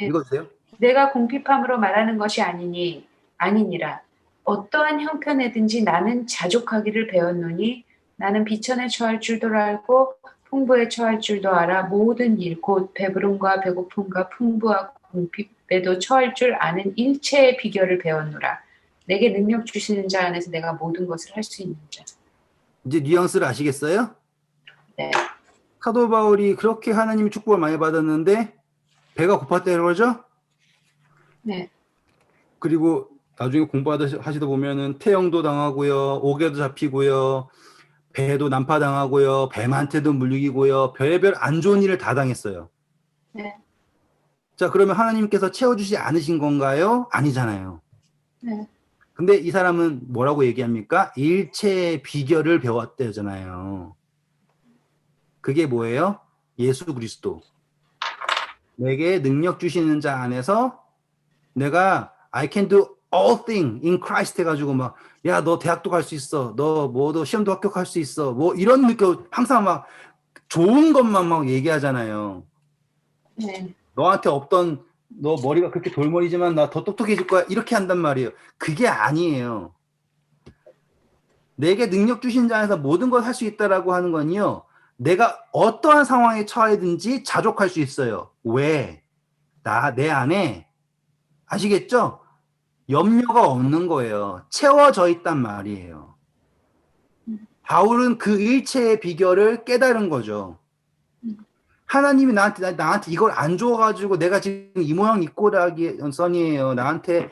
읽어주세요. 내가 궁핍함으로 말하는 것이 아니니라. 어떠한 형편에든지 나는 자족하기를 배웠노니 나는 비천에 처할 줄도 알고 풍부에 처할 줄도 알아. 모든 일 곧 배부름과 배고픔과 풍부와 궁핍에도 처할 줄 아는 일체의 비결을 배웠노라. 내게 능력 주시는 자 안에서 내가 모든 것을 할 수 있는 자. 이제 뉘앙스를 아시겠어요? 네. 사도 바울이 그렇게 하나님이 축복을 많이 받았는데 배가 고팠다는 거죠? 네. 그리고 나중에 공부하시다 보면은 태형도 당하고요, 옥에도 잡히고요, 배도 난파당하고요, 뱀한테도 물리고요, 별의별 안 좋은 일을 다 당했어요. 네. 자, 그러면 하나님께서 채워주지 않으신 건가요? 아니잖아요. 네. 근데 이 사람은 뭐라고 얘기합니까? 일체의 비결을 배웠대잖아요. 그게 뭐예요? 예수 그리스도. 내게 능력 주시는 자 안에서 내가 I can do all things in Christ 해가지고 막, 야, 너 대학도 갈 수 있어. 너 시험도 합격할 수 있어. 뭐 이런 느낌, 항상 막 좋은 것만 막 얘기하잖아요. 네. 너한테 없던, 너 머리가 그렇게 돌머리지만 나 더 똑똑해질 거야. 이렇게 한단 말이에요. 그게 아니에요. 내게 능력 주신 자 안에서 모든 걸 할 수 있다라고 하는 건요. 내가 어떠한 상황에 처해든지 자족할 수 있어요. 왜? 내 안에 아시겠죠? 염려가 없는 거예요. 채워져 있단 말이에요. 바울은 그 일체의 비결을 깨달은 거죠. 하나님이 나한테 이걸 안 줘가지고 내가 지금 이 모양 이 꼴하기 선이에요. 나한테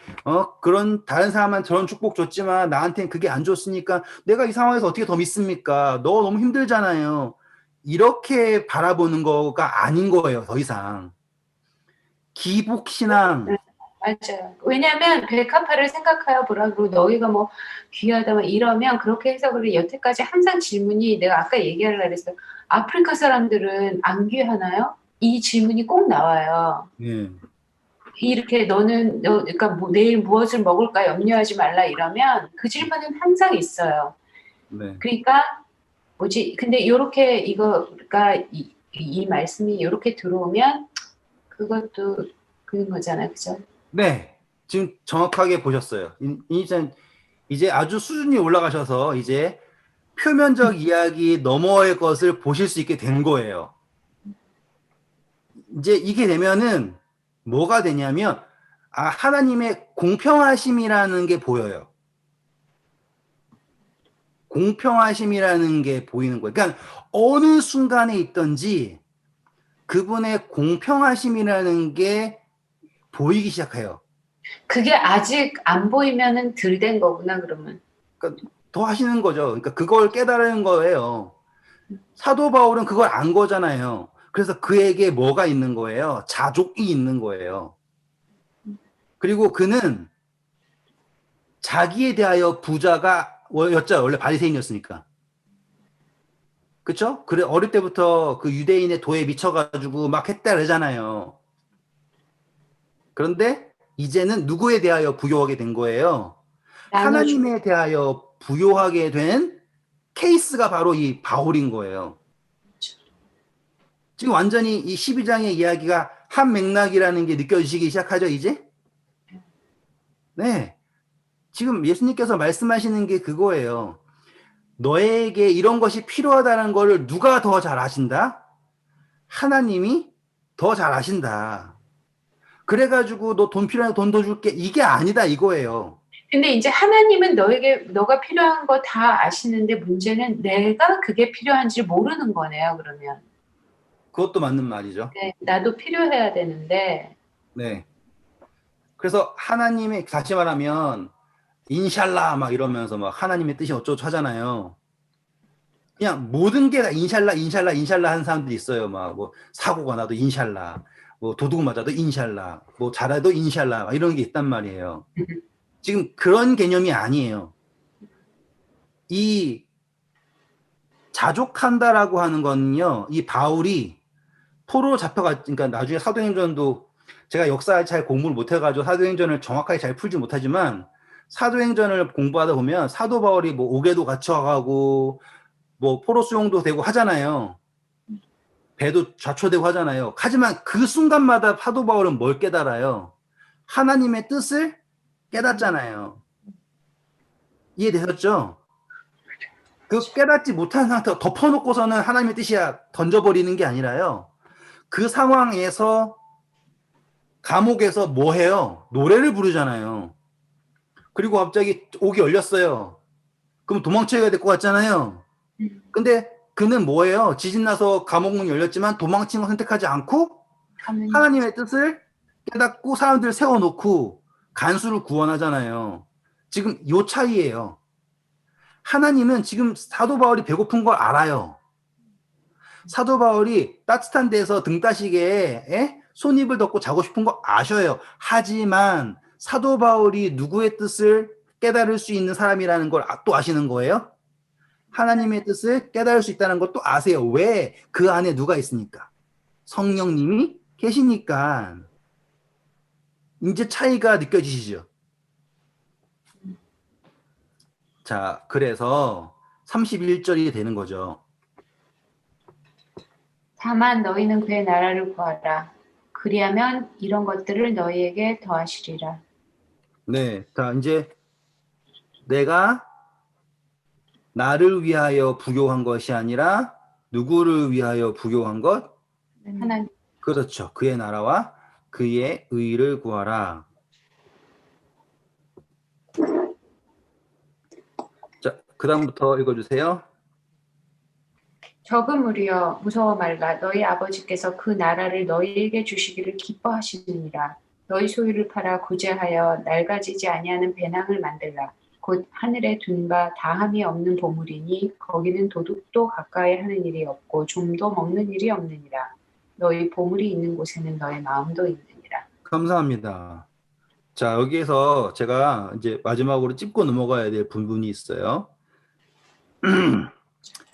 그런 다른 사람한테 저런 축복 줬지만 나한테는 그게 안 줬으니까 내가 이 상황에서 어떻게 더 믿습니까? 너 너무 힘들잖아요. 이렇게 바라보는 거가 아닌 거예요. 더 이상. 기복신앙. 맞아요. 왜냐하면 백합화를 생각하여 보라 그러고 너희가 뭐 귀하다 뭐 이러면 그렇게 해석을 여태까지 항상 질문이 내가 아까 얘기하려고 그랬어요. 아프리카 사람들은 안 귀하나요? 이 질문이 꼭 나와요. 예. 이렇게 그러니까 내일 무엇을 먹을까 염려하지 말라 이러면 그 질문은 항상 있어요. 네. 그러니까 근데 요렇게 그러니까 이 말씀이 이렇게 들어오면 그것도 그런 거잖아요, 그죠? 네, 지금 정확하게 보셨어요. 이제 아주 수준이 올라가셔서 이제 표면적 이야기 너머의 것을 보실 수 있게 된 거예요. 이제 이게 되면은 뭐가 되냐면 하나님의 공평하심이라는 게 보여요. 공평하심이라는 게 보이는 거예요. 그러니까 어느 순간에 있든지 그분의 공평하심이라는 게 보이기 시작해요. 그게 아직 안 보이면은 덜 된 거구나, 그러면. 그러니까 더 하시는 거죠. 그러니까 그걸 깨달은 거예요. 사도 바울은 그걸 안 거잖아요. 그래서 그에게 뭐가 있는 거예요? 자족이 있는 거예요. 그리고 그는 자기에 대하여 부자가 였죠. 원래 바리새인이었으니까. 그쵸? 그래, 어릴 때부터 그 유대인의 도에 미쳐가지고 막 했다 그러잖아요. 그런데 이제는 누구에 대하여 부요하게 된 거예요? 나눠주. 하나님에 대하여 부요하게 된 케이스가 바로 이 바울인 거예요. 지금 완전히 이 12장의 이야기가 한 맥락이라는 게 느껴지기 시작하죠, 이제? 네. 지금 예수님께서 말씀하시는 게 그거예요. 너에게 이런 것이 필요하다는 거를 누가 더 잘 아신다? 하나님이 더 잘 아신다. 그래가지고 너 돈 필요하면 돈 더 줄게. 이게 아니다 이거예요. 근데 이제 하나님은 너가 필요한 거 다 아시는데 문제는 내가 그게 필요한지 모르는 거네요, 그러면. 그것도 맞는 말이죠. 네, 나도 필요해야 되는데. 네. 그래서 하나님의 다시 말하면 인샬라 막 이러면서 막 하나님의 뜻이 어쩌고 하잖아요. 그냥 모든 게 다 인샬라 인샬라 인샬라 하는 사람들이 있어요. 막 뭐 사고가 나도 인샬라, 뭐 도둑 맞아도 인샬라, 뭐 잘해도 인샬라 막 이런 게 있단 말이에요. 지금 그런 개념이 아니에요. 이 자족한다라고 하는 거는요. 이 바울이 포로 잡혀가, 그러니까 나중에 사도행전도 제가 역사 잘 공부를 못해가지고 사도행전을 정확하게 잘 풀지 못하지만 사도행전을 공부하다 보면 사도 바울이 뭐 옥에도 갇혀가고 뭐 포로 수용도 되고 하잖아요. 배도 좌초되고 하잖아요. 하지만 그 순간마다 사도 바울은 뭘 깨달아요? 하나님의 뜻을 깨닫잖아요. 이해되셨죠? 그 깨닫지 못한 상태로 덮어놓고서는 하나님의 뜻이야 던져버리는 게 아니라요. 그 상황에서 감옥에서 뭐 해요? 노래를 부르잖아요. 그리고 갑자기 옥이 열렸어요. 그럼 도망쳐야 될 것 같잖아요. 근데 그는 뭐예요? 지진 나서 감옥문 열렸지만 도망치는 걸 선택하지 않고 하나님의 뜻을 깨닫고 사람들을 세워놓고 간수를 구원하잖아요. 지금 요 차이예요. 하나님은 지금 사도 바울이 배고픈 걸 알아요. 사도 바울이 따뜻한 데서 등 따시게 손입을 덮고 자고 싶은 거 아셔요. 하지만 사도 바울이 누구의 뜻을 깨달을 수 있는 사람이라는 걸 또 아시는 거예요? 하나님의 뜻을 깨달을 수 있다는 걸 또 아세요. 왜? 그 안에 누가 있으니까? 성령님이 계시니까. 이제 차이가 느껴지시죠? 자, 그래서 31절이 되는 거죠. 다만 너희는 그의 나라를 구하라. 그리하면 이런 것들을 너희에게 더하시리라. 네. 자, 이제 내가 나를 위하여 부요한 것이 아니라 누구를 위하여 부요한 것? 하나님. 그렇죠. 그의 나라와 그의 의를 구하라. 자, 그 다음부터 읽어주세요. 적은 무리여 무서워 말라. 너희 아버지께서 그 나라를 너희에게 주시기를 기뻐하시느니라. 너희 소유를 팔아 구제하여 낡아지지 아니하는 배낭을 만들라. 곧 하늘에 둔 바 다함이 없는 보물이니 거기는 도둑도 가까이 하는 일이 없고 좀도 먹는 일이 없느니라. 너희 보물이 있는 곳에는 너희 마음도 있느니라. 감사합니다. 자, 여기에서 제가 이제 마지막으로 짚고 넘어가야 될 부분이 있어요.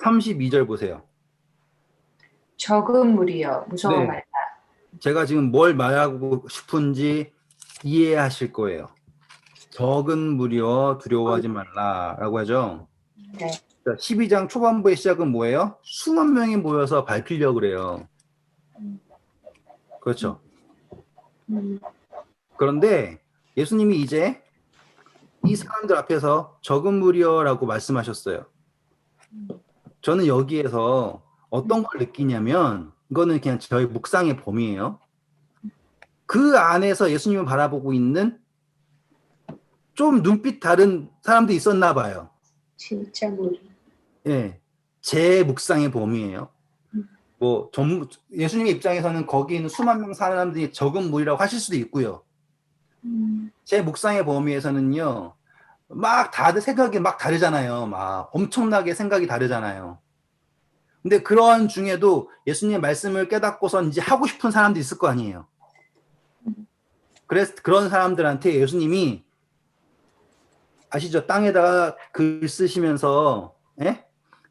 32절 보세요. 적은 무리여 무서워 네. 말라. 제가 지금 뭘 말하고 싶은지 이해하실 거예요. 적은 무리여 두려워하지 말라라고 하죠. 네. 자, 12장 초반부의 시작은 뭐예요? 수만 명이 모여서 밝히려고 그래요. 그렇죠. 그런데 예수님이 이제 이 사람들 앞에서 적은 무리여라고 말씀하셨어요. 저는 여기에서 어떤 걸 느끼냐면 이거는 그냥 저희 묵상의 범위예요. 그 안에서 예수님을 바라보고 있는 좀 눈빛 다른 사람도 있었나 봐요. 진짜 무리. 예, 제 묵상의 범위예요. 뭐 예수님의 입장에서는 거기 있는 수만 명 사람들이 적은 무리라고 하실 수도 있고요. 제 묵상의 범위에서는요, 막 다들 생각이 막 다르잖아요. 막 엄청나게 생각이 다르잖아요. 근데 그런 중에도 예수님의 말씀을 깨닫고선 이제 하고 싶은 사람도 있을 거 아니에요. 그래서 그런 사람들한테 예수님이 아시죠? 땅에다가 글 쓰시면서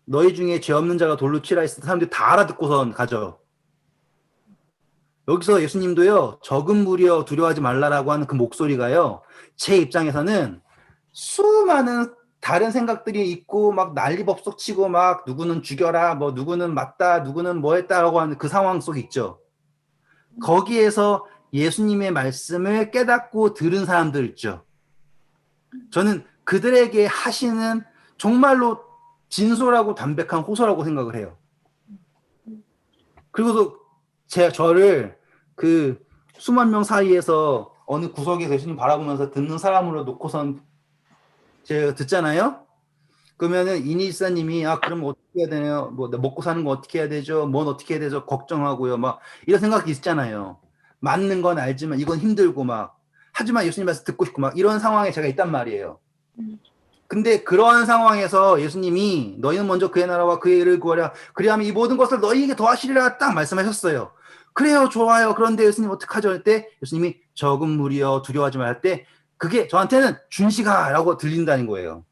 너희 중에 죄 없는 자가 돌로 치라 했을 때 사람들이 다 알아듣고선 가죠. 여기서 예수님도요, 적은 무리여 두려워하지 말라라고 하는 그 목소리가요, 제 입장에서는 수많은 다른 생각들이 있고, 막 난리법석 치고, 막 누구는 죽여라, 뭐 누구는 맞다, 누구는 뭐 했다라고 하는 그 상황 속에 있죠. 거기에서 예수님의 말씀을 깨닫고 들은 사람들 있죠. 저는 그들에게 하시는 정말로 진솔하고 담백한 호소라고 생각을 해요. 그리고도 저를 그 수만 명 사이에서 어느 구석에서 예수님 바라보면서 듣는 사람으로 놓고선 제가 듣잖아요. 그러면은 이니 지사님이 그럼 어떻게 해야 되나요? 뭐 먹고 사는 거 어떻게 해야 되죠? 뭔 어떻게 해야 되죠? 걱정하고요. 막 이런 생각이 있잖아요. 맞는 건 알지만 이건 힘들고 막 하지만 예수님 말씀 듣고 싶고 막 이런 상황에 제가 있단 말이에요. 근데 그러한 상황에서 예수님이 너희는 먼저 그의 나라와 그의 의를 구하라. 그리하면 이 모든 것을 너희에게 더하시리라 딱 말씀하셨어요. 그래요, 좋아요. 그런데 예수님 어떡하죠? 할 때 예수님이 적은 무리여 두려워하지 말 때 그게 저한테는 준시가라고 들린다는 거예요.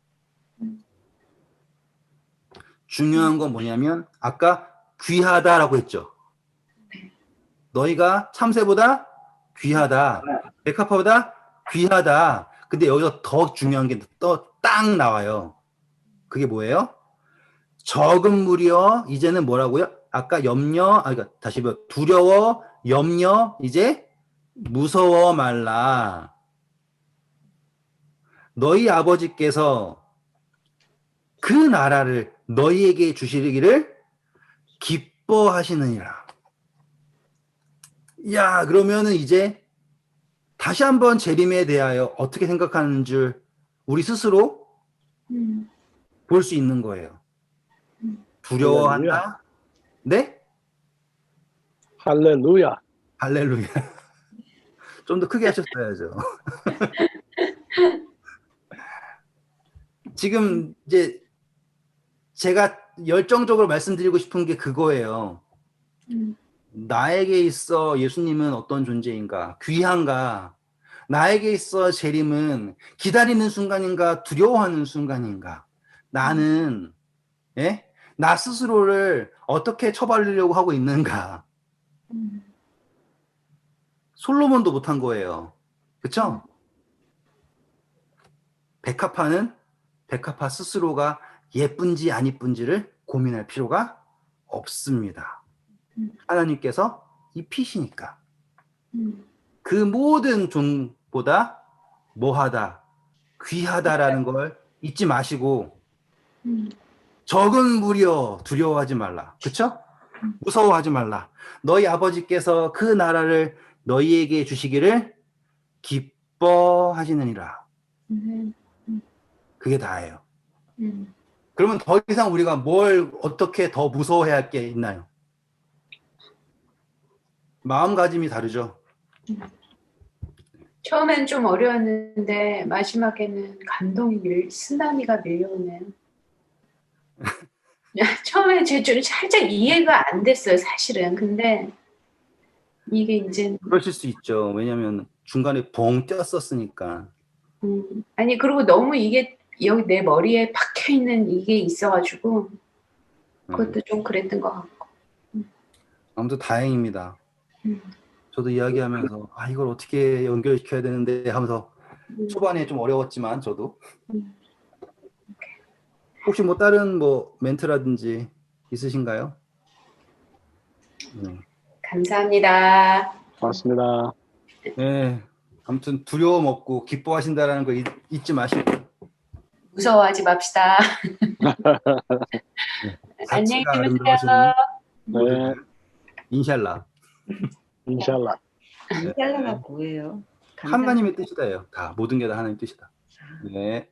중요한 건 뭐냐면 아까 귀하다라고 했죠. 너희가 참새보다 귀하다. 백합화보다 귀하다. 근데 여기서 더 중요한 게 또 딱 나와요. 그게 뭐예요? 적은 무리여 이제는 뭐라고요? 아까 그러니까 다시 두려워, 염려, 이제 무서워 말라. 너희 아버지께서 그 나라를 너희에게 주시기를 기뻐하시느니라. 야, 그러면은 이제 다시 한번 재림에 대하여 어떻게 생각하는 줄 우리 스스로 볼 수 있는 거예요. 두려워한다? 네? 할렐루야. 할렐루야. 좀 더 크게 하셨어야죠. 지금 이제 제가 열정적으로 말씀드리고 싶은 게 그거예요. 나에게 있어 예수님은 어떤 존재인가? 귀한가? 나에게 있어 재림은 기다리는 순간인가? 두려워하는 순간인가? 나는 나 스스로를 어떻게 처벌하려고 하고 있는가? 솔로몬도 못한 거예요. 그쵸? 백합화는 백합화 스스로가 예쁜지 안 예쁜지를 고민할 필요가 없습니다. 하나님께서 입히시니까. 그 모든 종보다 뭐하다, 귀하다라는 걸 잊지 마시고 적은 무리여 두려워하지 말라. 그쵸? 무서워하지 말라. 너희 아버지께서 그 나라를 너희에게 주시기를 기뻐하시느니라. 그게 다예요. 그러면 더 이상 우리가 뭘 어떻게 더 무서워해야 할 게 있나요? 마음가짐이 다르죠. 처음엔 좀 어려웠는데 마지막에는 쓰나미가 밀려오네요. 처음에 좀 살짝 이해가 안 됐어요, 사실은. 근데 이게 이제 그러실 수 있죠. 왜냐하면 중간에 벙 뛰었었으니까. 아니 그리고 너무 이게 여기 내 머리에 박혀 있는 이게 있어가지고 그것도 좀 그랬던 것 같고. 아무튼 다행입니다. 저도 이야기하면서 이걸 어떻게 연결시켜야 되는데 하면서 초반에 좀 어려웠지만 저도 혹시 뭐 다른 뭐 멘트라든지 있으신가요? 감사합니다. 고맙습니다. 네, 아무튼 두려움 없고 기뻐하신다라는 거 잊지 마시고 무서워하지 맙시다. 안녕히 자체가 주무세요. 아름다우신 모두들 네, 인샬라. 인샬라. 인샬라가 뭐예요? 하나님의 뜻이다예요. 다 모든 게 다 하나님의 뜻이다. 네.